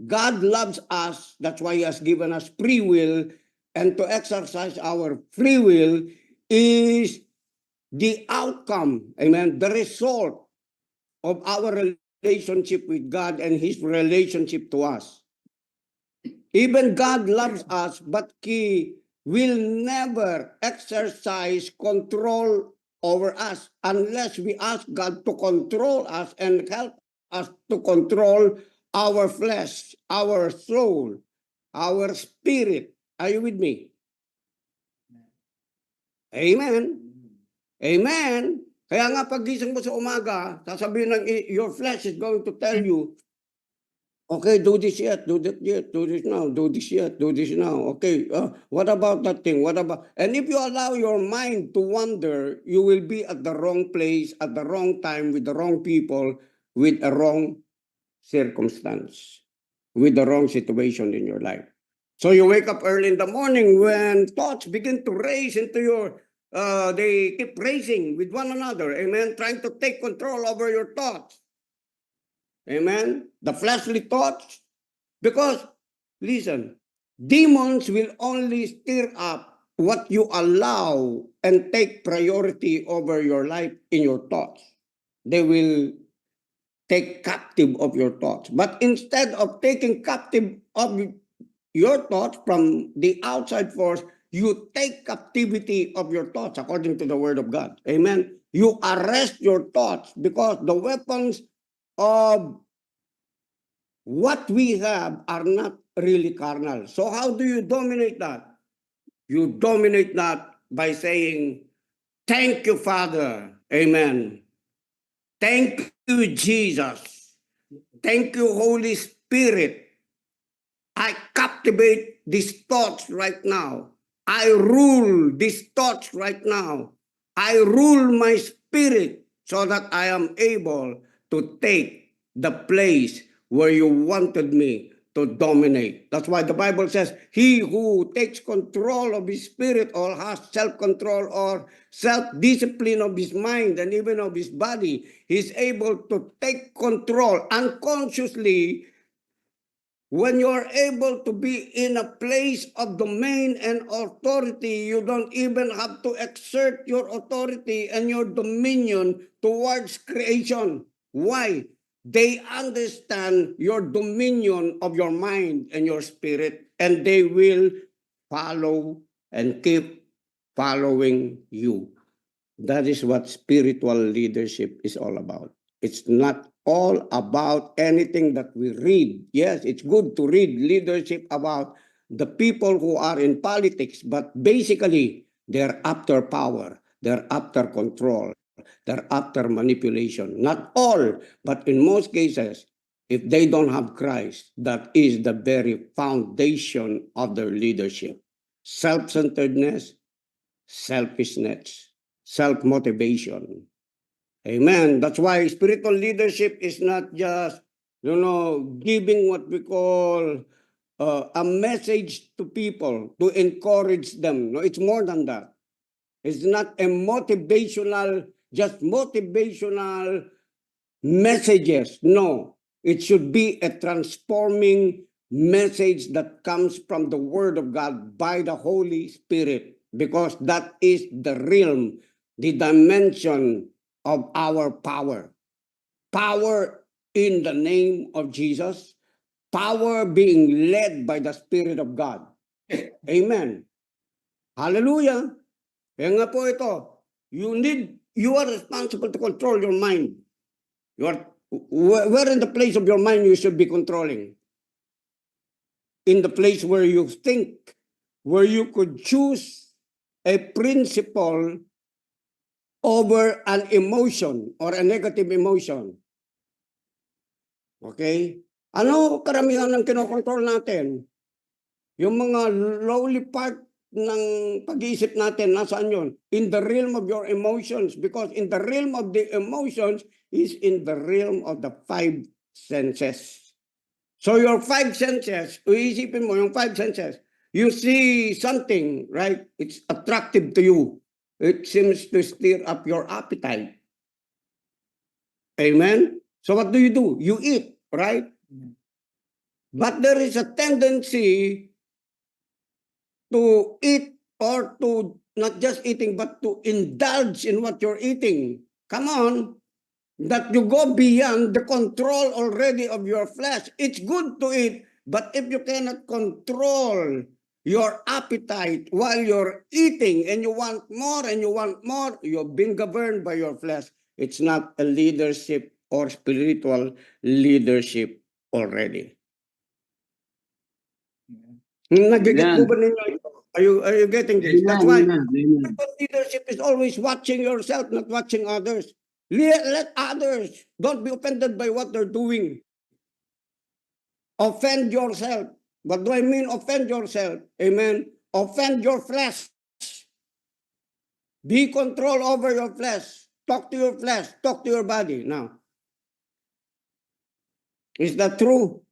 God loves us. That's why he has given us free will. And to exercise our free will is the outcome, amen, the result of our relationship with God and his relationship to us. Even God loves us, but he will never exercise control over us unless we ask God to control us and help us to control our flesh, our soul, our spirit. Are you with me? Amen. Amen. Kaya nga pagising mo sa umaga, sasabihin ng your flesh is going to tell you, okay, do this yet, do that yet, do this now, do this yet, do this now. Okay, what about that thing? What about? And if you allow your mind to wander, you will be at the wrong place, at the wrong time, with the wrong people, with a wrong circumstance, with the wrong situation in your life. So you wake up early in the morning when thoughts begin to race into your, they keep racing with one another, amen, trying to take control over your thoughts. Amen. The fleshly thoughts. Because, listen, demons will only stir up what you allow and take priority over your life in your thoughts. They will take captive of your thoughts. But instead of taking captive of your thoughts from the outside force, You take captivity of your thoughts according to the word of God. Amen. You arrest your thoughts because the weapons of what we have are not really carnal. So how do you dominate that? You dominate that by saying, thank you, Father. Amen. Thank you, Jesus. Thank you, Holy Spirit. I captivate these thoughts right now. I rule these thoughts right now. I rule my spirit so that I am able to take the place where you wanted me to dominate. That's why the Bible says, he who takes control of his spirit or has self-control or self-discipline of his mind and even of his body, is able to take control unconsciously. When you're able to be in a place of domain and authority, you don't even have to exert your authority and your dominion towards creation. Why? They understand your dominion of your mind and your spirit, and they will follow and keep following you. That is what spiritual leadership is all about. It's not all about anything that we read. Yes, it's good to read leadership about the people who are in politics, but basically they're after power, they're after control, they're after manipulation. Not all, but in most cases, if they don't have Christ, that is the very foundation of their leadership. Self-centeredness, selfishness, self-motivation. Amen. That's why spiritual leadership is not just, giving what we call a message to people to encourage them. No, it's more than that. It's not a motivational, just motivational messages. No, it should be a transforming message that comes from the Word of God by the Holy Spirit, because that is the realm, the dimension of our power. Power in the name of Jesus, power being led by the Spirit of God. Amen. Hallelujah. Kaya nga po ito, you are responsible to control your mind. Where in the place of your mind you should be controlling? In the place where you think, where you could choose a principle over an emotion or a negative emotion. Okay? Ano karamihan ng kinokontrol natin? Yung mga lowly part ng pag-iisip natin, nasaan yun? In the realm of your emotions. Because in the realm of the emotions is in the realm of the five senses. So your five senses, iisipin mo yung five senses. You see something, right? It's attractive to you. It seems to stir up your appetite. Amen? So what do? You eat, right? But there is a tendency to eat, or to not just eating, but to indulge in what you're eating. Come on. That you go beyond the control already of your flesh. It's good to eat, but if you cannot control your appetite while you're eating and you want more and you want more, you've been governed by your flesh. It's not a leadership or spiritual leadership already. Nagigit po ba ninyo ito? Are you getting this? That's why leadership is always watching yourself, not watching others. Let others, don't be offended by what they're doing. Offend yourself. What do I mean offend yourself? Amen. Offend your flesh. Be control over your flesh. Talk to your flesh. Talk to your body. Now, is that true?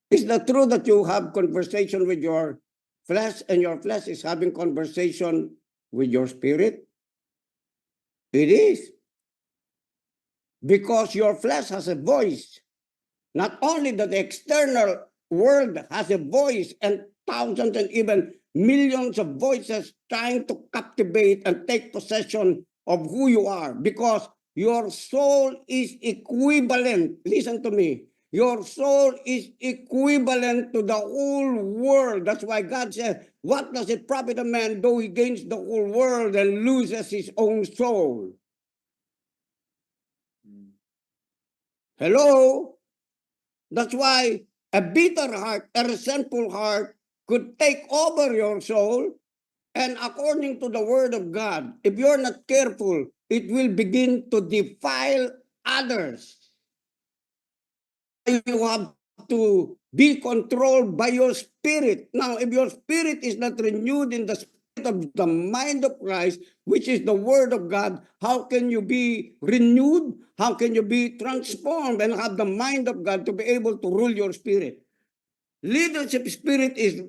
Is that true that you have conversation with your flesh and your flesh is having conversation with your spirit? It is. Because your flesh has a voice. Not only that the external world has a voice and thousands and even millions of voices trying to captivate and take possession of who you are, because your soul is equivalent. Listen to me. Your soul is equivalent to the whole world. That's why God said, what does it profit a man though he gains the whole world and loses his own soul? Hello? That's why a bitter heart, a resentful heart could take over your soul. And according to the word of God, if you're not careful, it will begin to defile others. You have to be controlled by your spirit. Now, if your spirit is not renewed in the spirit of the mind of Christ, which is the word of God, how can you be renewed? How can you be transformed and have the mind of God to be able to rule your spirit? Leadership spirit is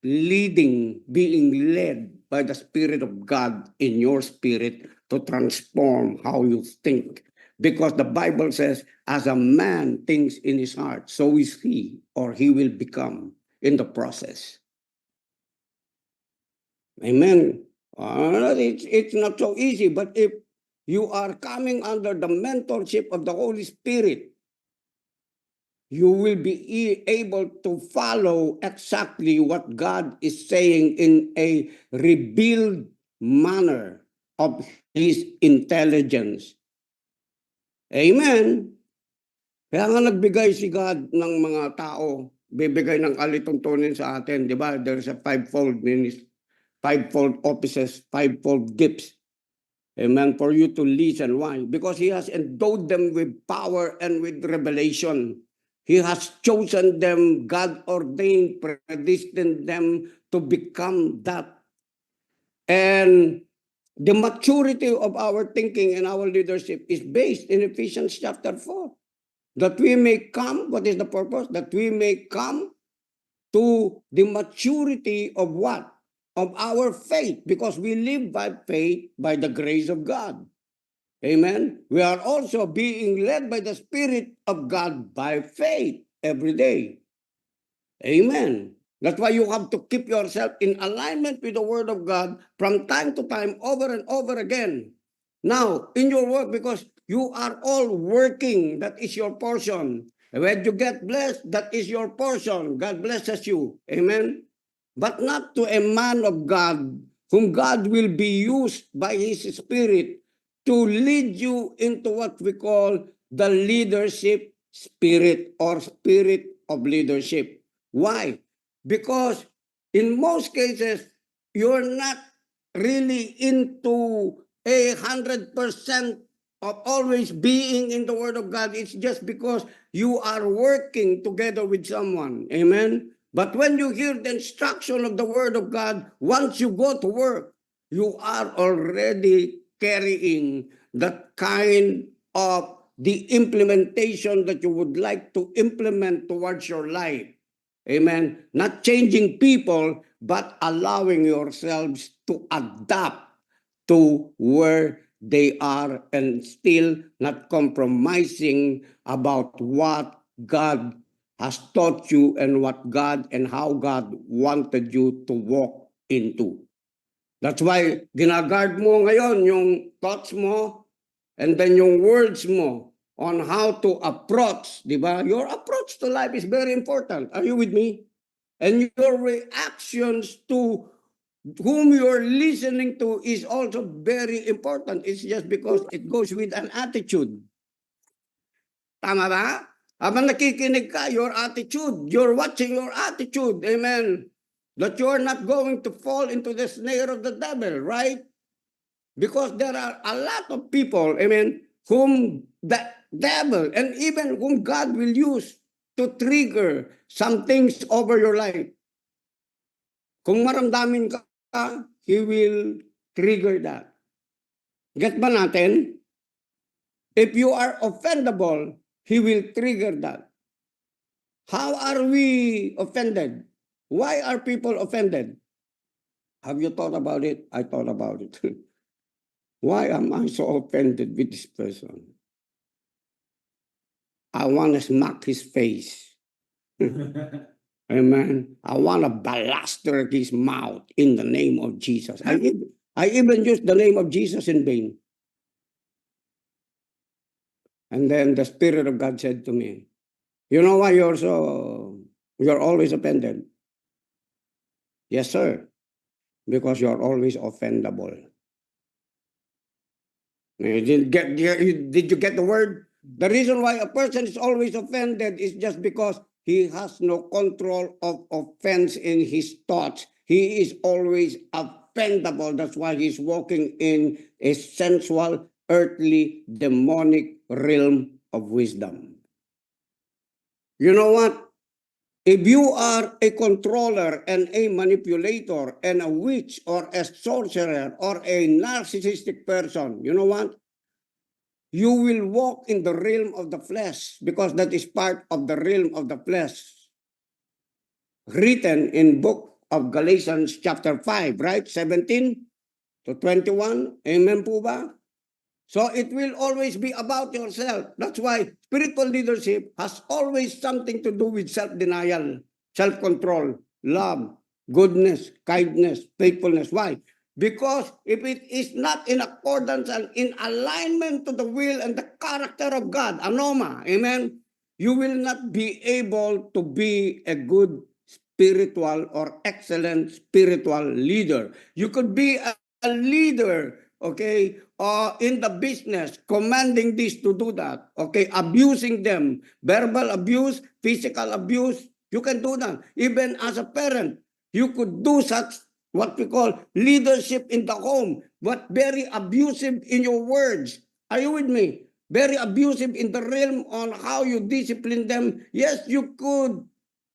leading, being led by the Spirit of God in your spirit to transform how you think. Because the Bible says, as a man thinks in his heart, so is he, or he will become in the process. Amen. It's not so easy, but if you are coming under the mentorship of the Holy Spirit, you will be able to follow exactly what God is saying in a revealed manner of His intelligence. Amen. Kaya nga nagbigay si God ng mga tao, bibigay ng alituntunin sa atin, di ba? There's a fivefold ministry, fivefold offices, fivefold gifts. Amen. For you to listen. Why? Because He has endowed them with power and with revelation. He has chosen them, God ordained, predestined them to become that. And the maturity of our thinking and our leadership is based in Ephesians chapter 4. That we may come, what is the purpose? That we may come to the maturity of what? Of our faith, because we live by faith, by the grace of God. Amen. We are also being led by the Spirit of God by faith every day. Amen. That's why you have to keep yourself in alignment with the Word of God from time to time, over and over again. Now, in your work, because you are all working, that is your portion. When you get blessed, that is your portion. God blesses you. Amen. But not to a man of God, whom God will be used by His Spirit to lead you into what we call the leadership spirit or spirit of leadership. Why? Because in most cases, you're not really into 100% of always being in the Word of God. It's just because you are working together with someone. Amen? But when you hear the instruction of the Word of God, once you go to work, you are already carrying that kind of the implementation that you would like to implement towards your life. Amen. Not changing people, but allowing yourselves to adapt to where they are and still not compromising about what God has taught you and what God and how God wanted you to walk into. That's why ginagard mo ngayon yung thoughts mo and then yung words mo on how to approach, di ba? Your approach to life is very important. Are you with me? And your reactions to whom you're listening to is also very important. It's just because it goes with an attitude. Tama ba? Habang nakikinig ka, your attitude, you're watching your attitude. Amen. That you're not going to fall into the snare of the devil, right? Because there are a lot of people, amen, whom the devil and even whom God will use to trigger some things over your life. Kung maramdamin ka, He will trigger that. Get ba natin? If you are offendable, He will trigger that. How are we offended? Why are people offended? Have you thought about it? I thought about it. Why am I so offended with this person? I want to smack his face. Amen. I want to blaster his mouth in the name of Jesus. I even use the name of Jesus in vain. And then the Spirit of God said to me, you know why you're always offended? Yes, sir. Because you're always offendable. Did you get the word? The reason why a person is always offended is just because he has no control of offense in his thoughts. He is always offendable. That's why he's walking in a sensual, earthly, demonic realm of wisdom. You know what? If you are a controller and a manipulator and a witch or a sorcerer or a narcissistic person, you know what? You will walk in the realm of the flesh because that is part of the realm of the flesh. Written in book of Galatians chapter 5, right? 17 to 21. Amen po ba? So it will always be about yourself. That's why spiritual leadership has always something to do with self-denial, self-control, love, goodness, kindness, faithfulness. Why? Because if it is not in accordance and in alignment to the will and the character of God, anoma, amen, you will not be able to be a good spiritual or excellent spiritual leader. You could be a leader, okay, in the business, commanding this to do that, okay, abusing them, verbal abuse, physical abuse, you can do that. Even as a parent, you could do such what we call leadership in the home, but very abusive in your words. Are you with me? Very abusive in the realm on how you discipline them. Yes, you could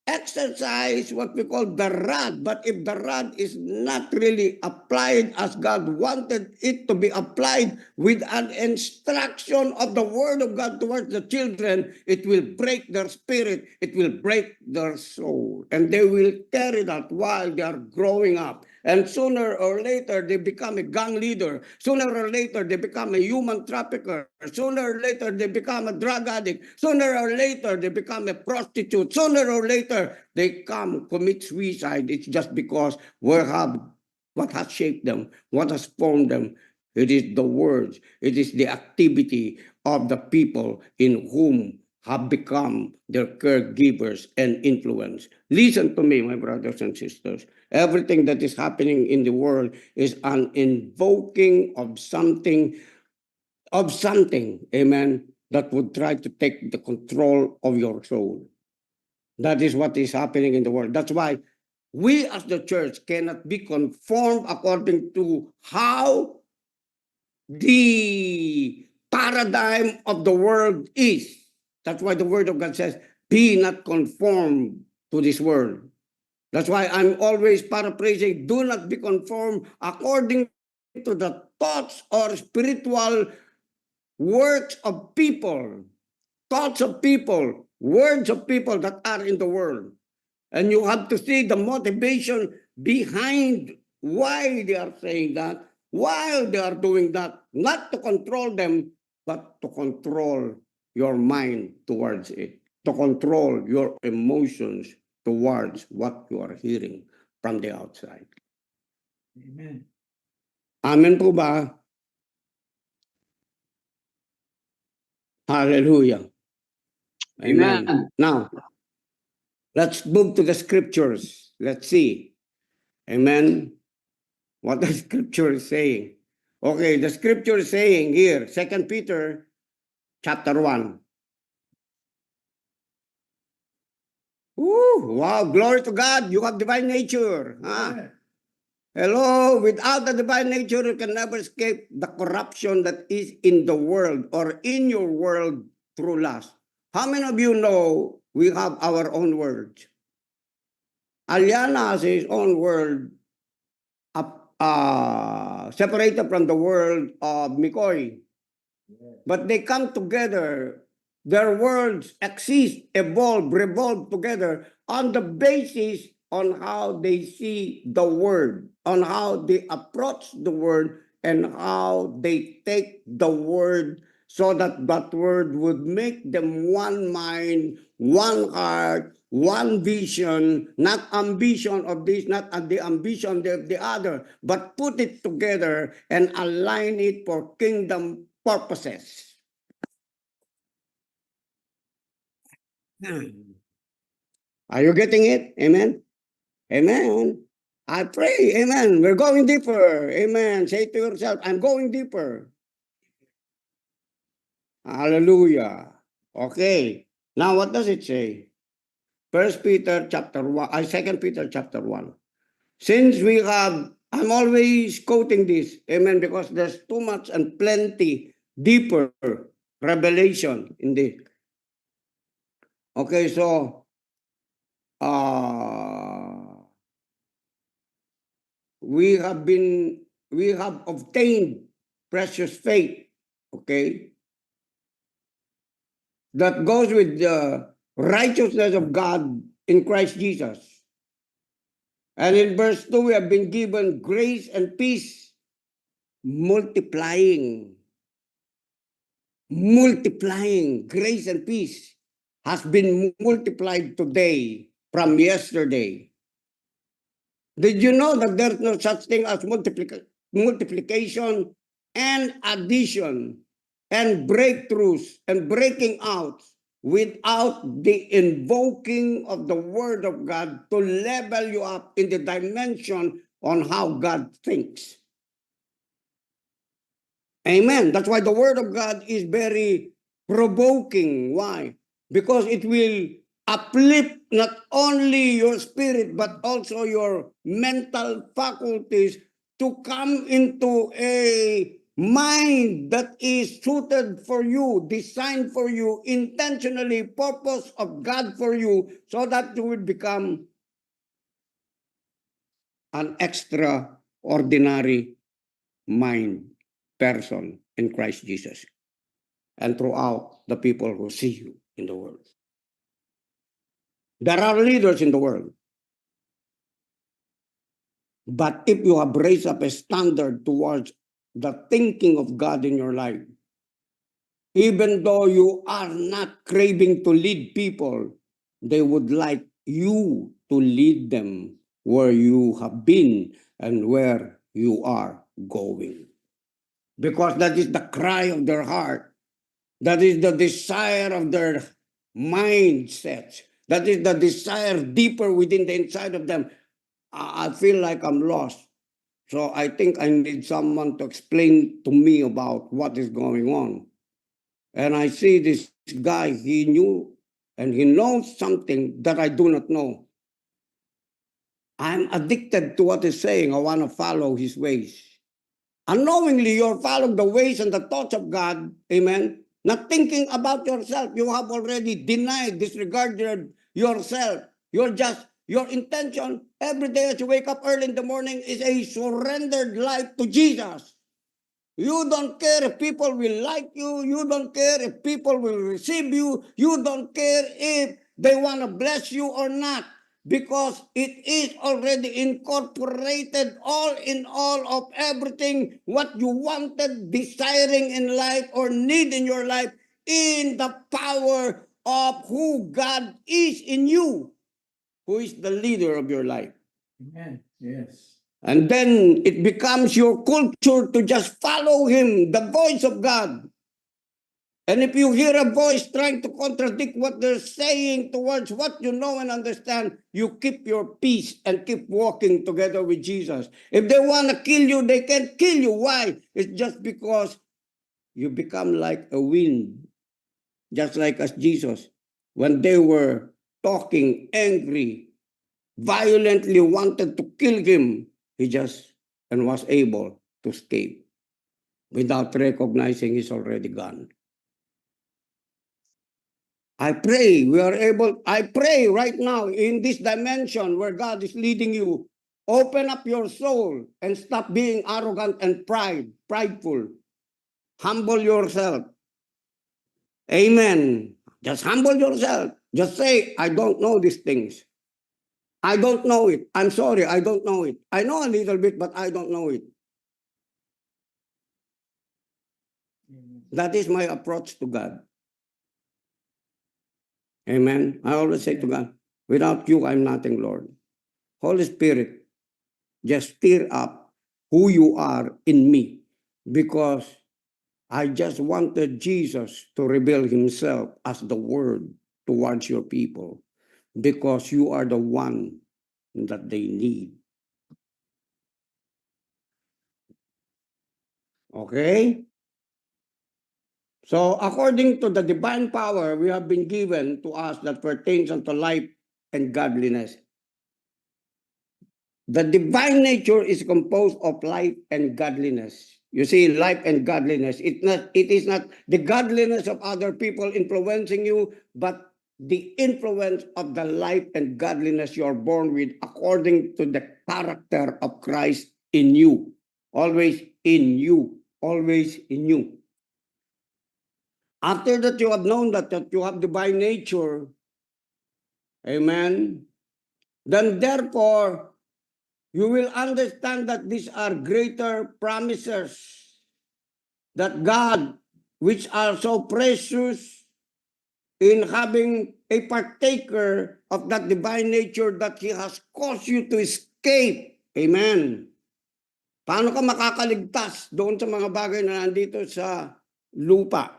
exercise what we call the rod, but if the rod is not really applied as God wanted it to be applied with an instruction of the word of God towards the children, it will break their spirit, it will break their soul, and they will carry that while they are growing up. And sooner or later, they become a gang leader. Sooner or later, they become a human trafficker. Sooner or later, they become a drug addict. Sooner or later, they become a prostitute. Sooner or later, they commit suicide. It's just because what has shaped them, what has formed them. It is the words, it is the activity of the people in whom have become their caregivers and influence. Listen to me, my brothers and sisters. Everything that is happening in the world is an invoking of something, amen, that would try to take the control of your soul. That is what is happening in the world. That's why we as the church cannot be conformed according to how the paradigm of the world is. That's why the word of God says, be not conformed to this world. That's why I'm always paraphrasing, do not be conformed according to the thoughts or spiritual works of people, thoughts of people, words of people that are in the world. And you have to see the motivation behind why they are saying that, why they are doing that, not to control them, but to control your mind towards it, to control your emotions towards what you are hearing from the outside. Amen. Amen po ba? Hallelujah. Amen. Amen. Now, let's move to the scriptures. Let's see. Amen. What the scripture is saying. Okay, the scripture is saying here, 2 Peter chapter 1. Ooh, wow, glory to God. You have divine nature. Huh? Hello, without the divine nature, you can never escape the corruption that is in the world or in your world through lust. How many of you know we have our own world? Aliana has his own world, separated from the world of Mikoy. But they come together, their worlds exist, evolve, revolve together on the basis on how they see the word, on how they approach the word, and how they take the word so that that word would make them one mind, one heart, one vision, not ambition of this, not the ambition of the other, but put it together and align it for kingdom purposes. Are you getting it? Amen? Amen. I pray, amen. We're going deeper. Amen. Say to yourself, I'm going deeper. Hallelujah. Okay. Now what does it say? First Peter chapter 1, Second Peter chapter 1. Since we have, I'm always quoting this, amen, because there's too much and plenty deeper revelation in this. Okay, so we have obtained precious faith, okay, that goes with the righteousness of God in Christ Jesus. And in verse 2, we have been given grace and peace, multiplying grace and peace has been multiplied today from yesterday. Did you know that there's no such thing as multiplication and addition and breakthroughs and breaking out without the invoking of the word of God to level you up in the dimension on how God thinks? Amen. That's why the word of God is very provoking. Why? Because it will uplift not only your spirit, but also your mental faculties to come into a mind that is suited for you, designed for you, intentionally, purpose of God for you, so that you will become an extraordinary mind person in Christ Jesus and throughout the people who see you in the world. There are leaders in the world. But if you have raised up a standard towards the thinking of God in your life, even though you are not craving to lead people, they would like you to lead them where you have been and where you are going. Because that is the cry of their heart. That is the desire of their mindset. That is the desire deeper within the inside of them. I feel like I'm lost. So I think I need someone to explain to me about what is going on. And I see this guy, he knew and he knows something that I do not know. I'm addicted to what he's saying. I want to follow his ways. Unknowingly, you're following the ways and the thoughts of God. Amen. Not thinking about yourself. You have already denied, disregarded yourself. Your intention every day as you wake up early in the morning is a surrendered life to Jesus. You don't care if people will like you. You don't care if people will receive you. You don't care if they want to bless you or not, because it is already incorporated all in all of everything what you wanted, desiring in life or need in your life, in the power of who God is in you, who is the leader of your life. Amen. Yes. And then it becomes your culture to just follow him, the voice of God. And if you hear a voice trying to contradict what they're saying towards what you know and understand, you keep your peace and keep walking together with Jesus. If they want to kill you, they can kill you. Why? It's just because you become like a wind, just like as Jesus. When they were talking angry, violently wanted to kill him, he just and was able to escape without recognizing he's already gone. I pray I pray right now in this dimension where God is leading you, open up your soul and stop being arrogant and prideful. Humble yourself. Amen. Just humble yourself. Just say, I don't know these things. I don't know it. I'm sorry, I don't know it. I know a little bit, but I don't know it. That is my approach to God. Amen. I always say to God, without you, I'm nothing, Lord. Holy Spirit, just stir up who you are in me, because I just wanted Jesus to reveal himself as the Word towards your people because you are the one that they need. Okay? So according to the divine power we have been given to us that pertains unto life and godliness, the divine nature is composed of life and godliness. You see, life and godliness. It is not the godliness of other people influencing you, but the influence of the life and godliness you are born with according to the character of Christ in you. Always in you. Always in you. After that you have known that you have divine nature, amen, then therefore, you will understand that these are greater promises that God, which are so precious in having a partaker of that divine nature that He has caused you to escape. Amen. Paano ka makakaligtas doon sa mga bagay na nandito sa lupa?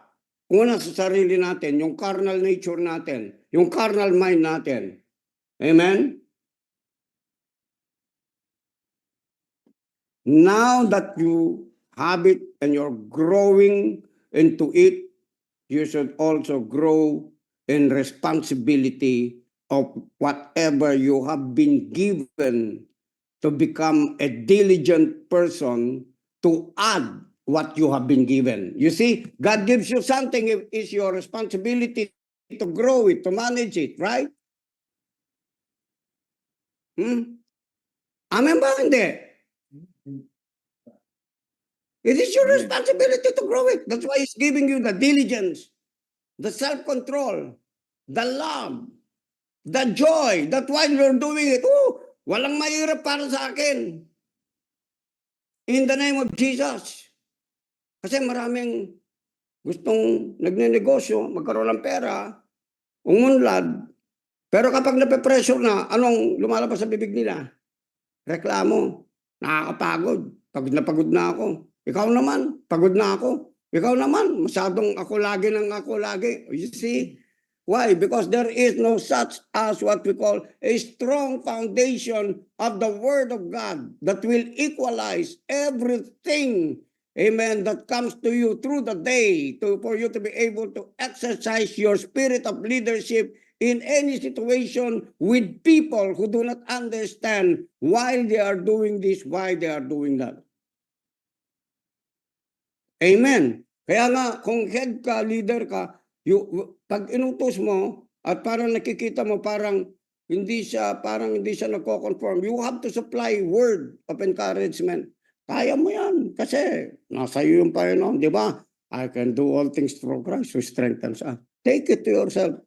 Una sa sarili natin, yung carnal nature natin, yung carnal mind natin. Amen? Now that you have it and you're growing into it, you should also grow in responsibility of whatever you have been given to become a diligent person to add what you have been given. You see, God gives you something, it is your responsibility to grow it, to manage it, right? Amen ba hindi? It is your responsibility to grow it. That's why He's giving you the diligence, the self-control, the love, the joy, that while you're doing it, walang mahirap para sa akin. In the name of Jesus. Kasi maraming gustong nagnenegosyo, magkaroon ng pera, umunlad, pero kapag nape-pressure na, anong lumalabas sa bibig nila? Reklamo, nakakapagod, pagod na ako. Ikaw naman, pagod na ako. Ikaw naman, masyadong ako lagi. You see? Why? Because there is no such as what we call a strong foundation of the Word of God that will equalize everything, amen, that comes to you through the day for you to be able to exercise your spirit of leadership in any situation with people who do not understand why they are doing this, why they are doing that. Amen. Kaya nga, kung head ka, leader ka, pag inutos mo at parang nakikita mo parang hindi siya nagko-conform, you have to supply word of encouragement. Kaya mo yan kasi nasa iyo yung Panginoon, di ba? I can do all things through Christ who strengthens us. Take it to yourself.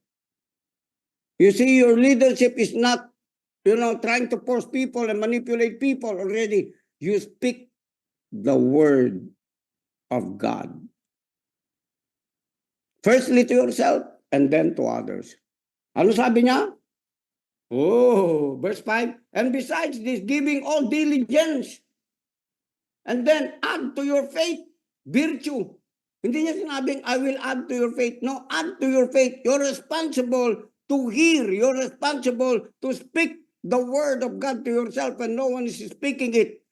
You see, your leadership is not, trying to force people and manipulate people already. You speak the word of God. Firstly to yourself and then to others. Ano sabi niya? Verse 5. And besides this, giving all diligence. And then add to your faith, virtue. Hindi niya sinabing, I will add to your faith. No, add to your faith. You're responsible to hear. You're responsible to speak the word of God to yourself and no one is speaking it.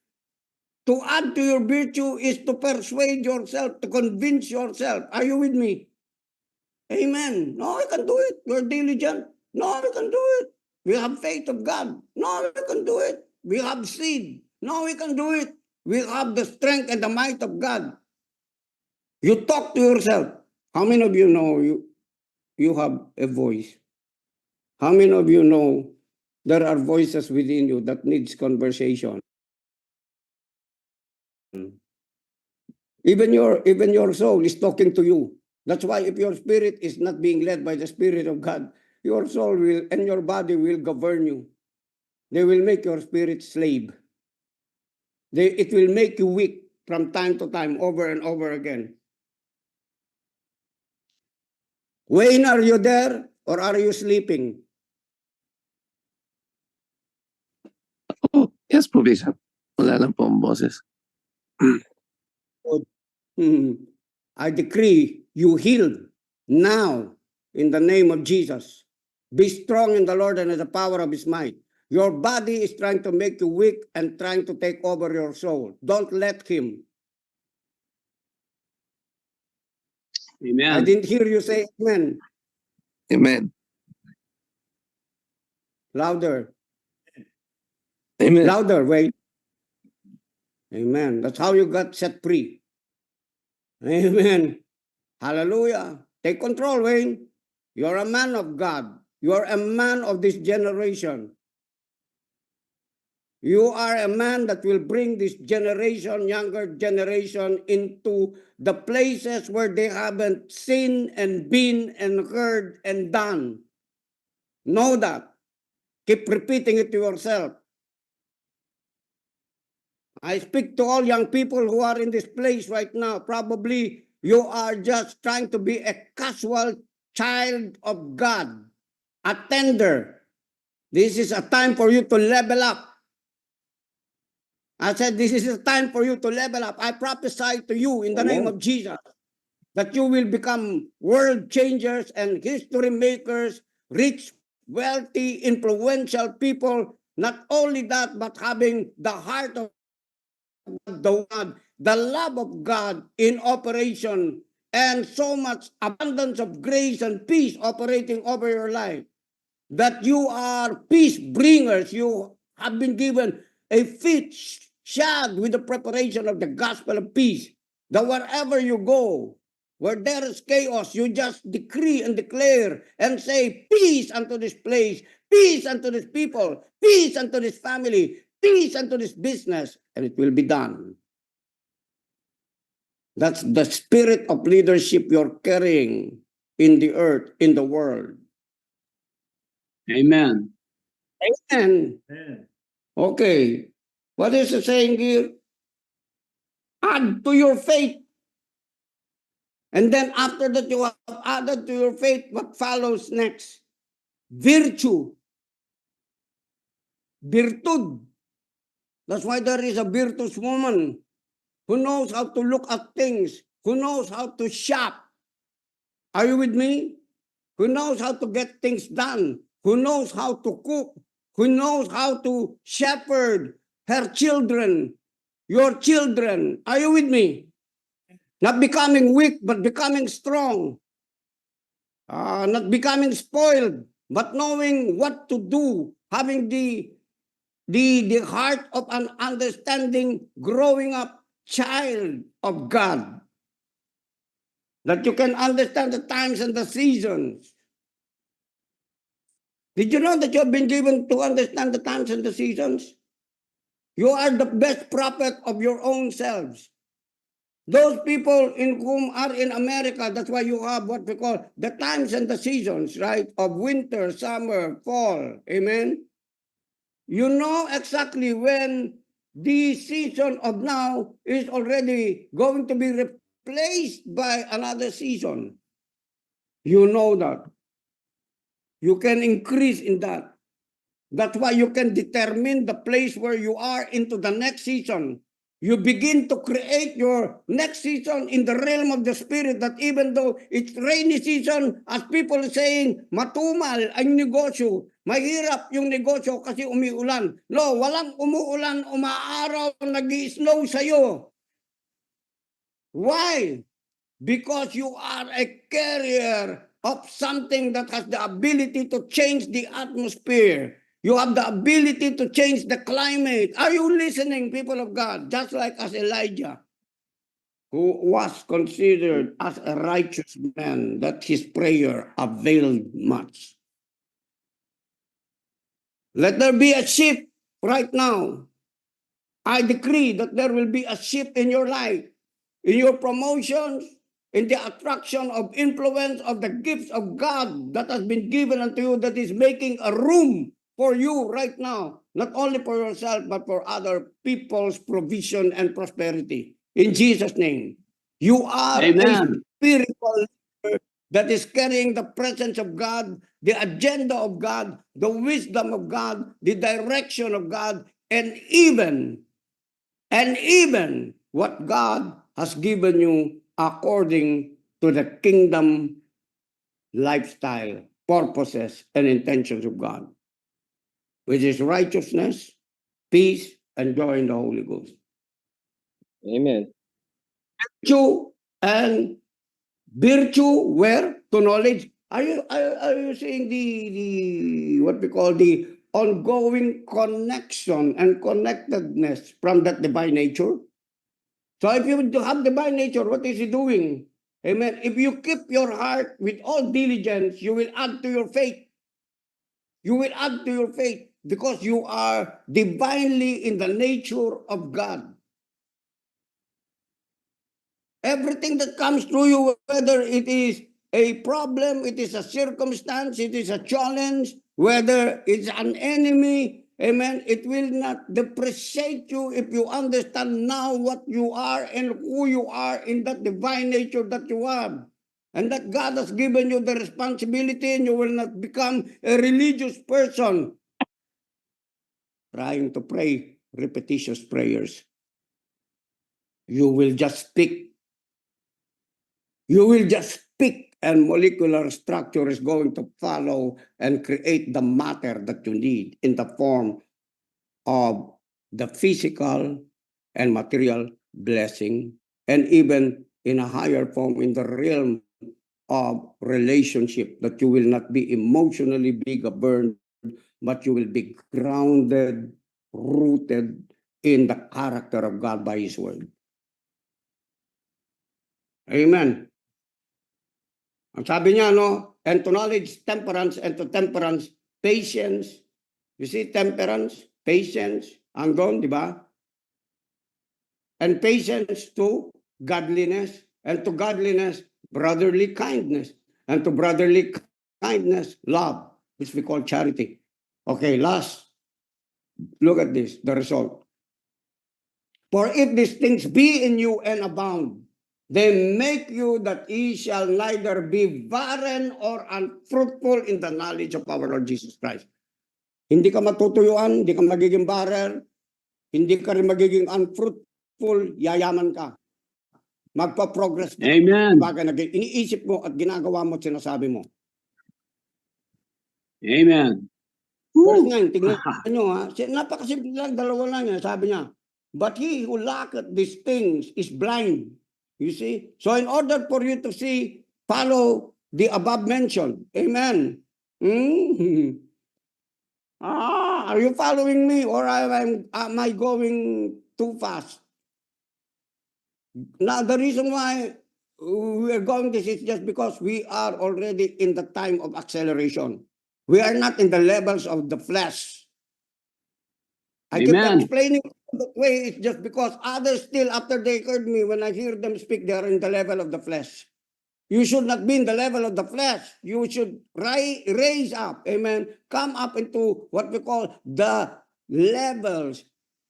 To add to your virtue is to persuade yourself, to convince yourself. Are you with me? Amen. No, I can do it. You're diligent. No, we can do it. We have faith of God. No, we can do it. We have seed. No, we can do it. We have the strength and the might of God. You talk to yourself. How many of you know you have a voice? How many of you know there are voices within you that needs conversation? Even your soul is talking to you. That's why if your spirit is not being led by the Spirit of God, your soul will and your body will govern you. They will make your spirit slave. It will make you weak from time to time, over and over again. Wayne, are you there or are you sleeping? Yes po, Bishop. Wala lang po ang boses. I decree you healed now in the name of Jesus. Be strong in the Lord and in the power of his might. Your body is trying to make you weak and trying to take over your soul. Don't let him. I Amen. didn't hear you say amen. Amen. Louder. Amen. Louder, wait. Amen. That's how you got set free. Amen. Hallelujah. Take control, Wayne. You're a man of God. You're a man of this generation. You are a man that will bring this generation, younger generation, into the places where they haven't seen and been and heard and done. Know that. Keep repeating it to yourself. I speak to all young people who are in this place right now. Probably you are just trying to be a casual child of God, a tender. This is a time for you to level up. I said, this is a time for you to level up. I prophesy to you in the name of Jesus that you will become world changers and history makers, rich, wealthy, influential people. Not only that, but having the heart of the love of God in operation, and so much abundance of grace and peace operating over your life, that you are peace bringers. You have been given a feet shod with the preparation of the gospel of peace, that wherever you go, where there is chaos, you just decree and declare and say, peace unto this place, peace unto this people, peace unto this family, peace unto this business, and it will be done. That's the spirit of leadership you're carrying in the earth, in the world. Amen. Amen. Okay. What is it saying here? Add to your faith. And then after that you have added to your faith, what follows next? Virtue. Virtud. That's why there is a virtuous woman who knows how to look at things, who knows how to shop. Are you with me? Who knows how to get things done, who knows how to cook, who knows how to shepherd her children, your children. Are you with me? Not becoming weak, but becoming strong. Not becoming spoiled, but knowing what to do, having the heart of an understanding, growing up child of God. That you can understand the times and the seasons. Did you know that you have been given to understand the times and the seasons? You are the best prophet of your own selves. Those people in whom are in America, that's why you have what we call the times and the seasons, right? Of winter, summer, fall. Amen? You know exactly when the season of now is already going to be replaced by another season. You know that. You can increase in that. That's why you can determine the place where you are into the next season. You begin to create your next season in the realm of the spirit, that even though it's rainy season, as people are saying, matumal ang negosyo, mahirap yung negosyo kasi umiulan. No, walang umuulan, umaaraw, nag-i-snow sa'yo. Why? Because you are a carrier of something that has the ability to change the atmosphere. You have the ability to change the climate. Are you listening, people of God? Just like as Elijah, who was considered as a righteous man, that his prayer availed much. Let there be a shift right now. I decree that there will be a shift in your life, in your promotions, in the attraction of influence of the gifts of God that has been given unto you, that is making a room for you right now, not only for yourself, but for other people's provision and prosperity. In Jesus' name, you are Amen. a spiritual leader that is carrying the presence of God, the agenda of God, the wisdom of God, the direction of God, and even what God has given you according to the kingdom lifestyle, purposes, and intentions of God, which is righteousness, peace, and joy in the Holy Ghost. Amen. Virtue where to knowledge. Are you saying the what we call the ongoing connection and connectedness from that divine nature? So if you have divine nature, what is he doing? Amen. If you keep your heart with all diligence, you will add to your faith. You will add to your faith because you are divinely in the nature of God. Everything that comes through you, whether it is a problem, it is a circumstance, it is a challenge, whether it's an enemy, amen, it will not depreciate you if you understand now what you are and who you are in that divine nature that you have. And that God has given you the responsibility, and you will not become a religious person trying to pray repetitious prayers. You will just speak. You will just speak, and molecular structure is going to follow and create the matter that you need in the form of the physical and material blessing, and even in a higher form in the realm of relationship, that you will not be emotionally big burned, but you will be grounded, rooted in the character of God by His word. Amen. Ang sabi niya, no? And to knowledge, temperance, and to temperance, patience. You see, temperance, patience, hanggang, di ba? And patience to godliness, and to godliness, brotherly kindness, and to brotherly kindness, love, which we call charity. Okay, last, look at this, the result. For if these things be in you and abound, they make you that ye shall neither be barren or unfruitful in the knowledge of our Lord Jesus Christ. Hindi ka matutuyuan, hindi ka magiging barren, hindi ka rin magiging unfruitful, yayaman ka. Magpa-progress ka. Amen. Baga iniisip mo at ginagawa mo at sinasabi mo. Amen. Verse 9, tingnan nyo ha. Napakasimple lang, dalawa lang yan. Sabi niya, but he who lacketh these things is blind. You see? So in order for you to see, follow the above mentioned. Amen. Are you following me, or am I going too fast? Now, the reason why we are going this is just because we are already in the time of acceleration. We are not in the levels of the flesh. I keep Amen. explaining that way. It's just because others still, after they heard me, when I hear them speak, they are in the level of the flesh. You should not be in the level of the flesh. You should raise up, amen, come up into what we call the levels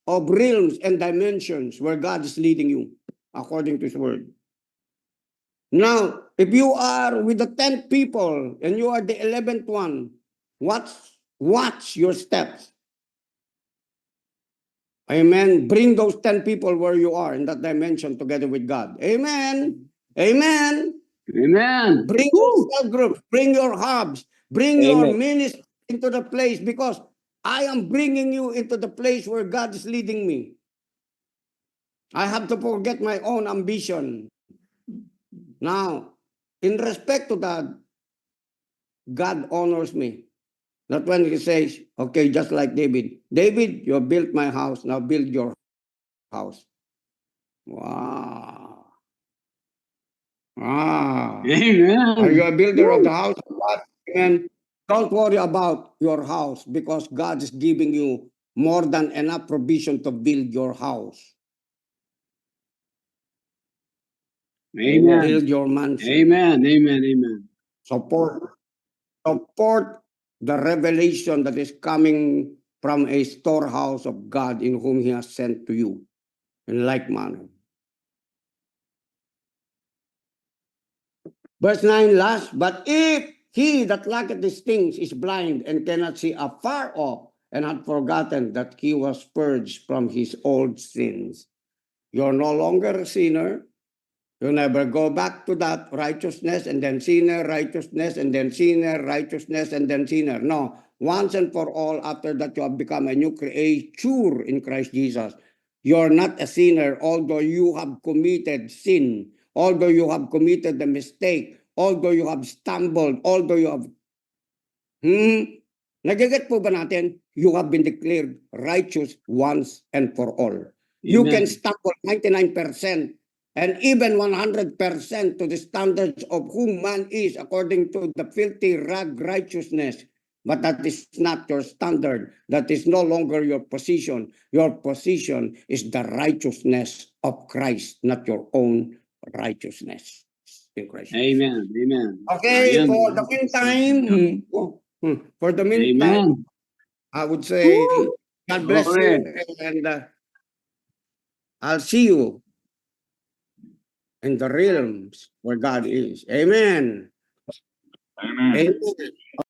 of realms and dimensions where God is leading you according to His word. Now, if you are with the 10 people and you are the 11th one, watch your steps. Amen. Bring those 10 people where you are in that dimension together with God. Amen. Amen. Amen. Bring your cell groups, bring your hubs, bring your ministry into the place, because I am bringing you into the place where God is leading me. I have to forget my own ambition. Now, in respect to that, God honors me. Not when He says, okay, just like David, David, you built my house, now build your house. Wow. Are you Amen. a builder of the house of God? And don't worry about your house, because God is giving you more than enough provision to build your house. Amen. Build your mansion. Amen. Amen. Amen. Support the revelation that is coming from a storehouse of God in whom He has sent to you in like manner. Verse 9 last, but if he that lacketh these things is blind and cannot see afar off, and had forgotten that he was purged from his old sins. You're no longer a sinner. You never go back to that righteousness and then sinner, righteousness and then sinner, righteousness and then sinner. No, once and for all, after that you have become a new creature in Christ Jesus. You're not a sinner, although you have committed sin, although you have committed the mistake, although you have stumbled, although you have... Nagiget po ba natin? You have been declared righteous once and for all. You can Amen. stumble 99% and even 100% to the standards of who man is according to the filthy rag righteousness. But that is not your standard. That is no longer your position. Your position is the righteousness of Christ, not your own righteousness in Christ. Amen. Amen. Okay, Ayan. for the meantime, for the meantime, Amen. I would say, God bless you, and I'll see you in the realms where God is. Amen. Amen. Amen.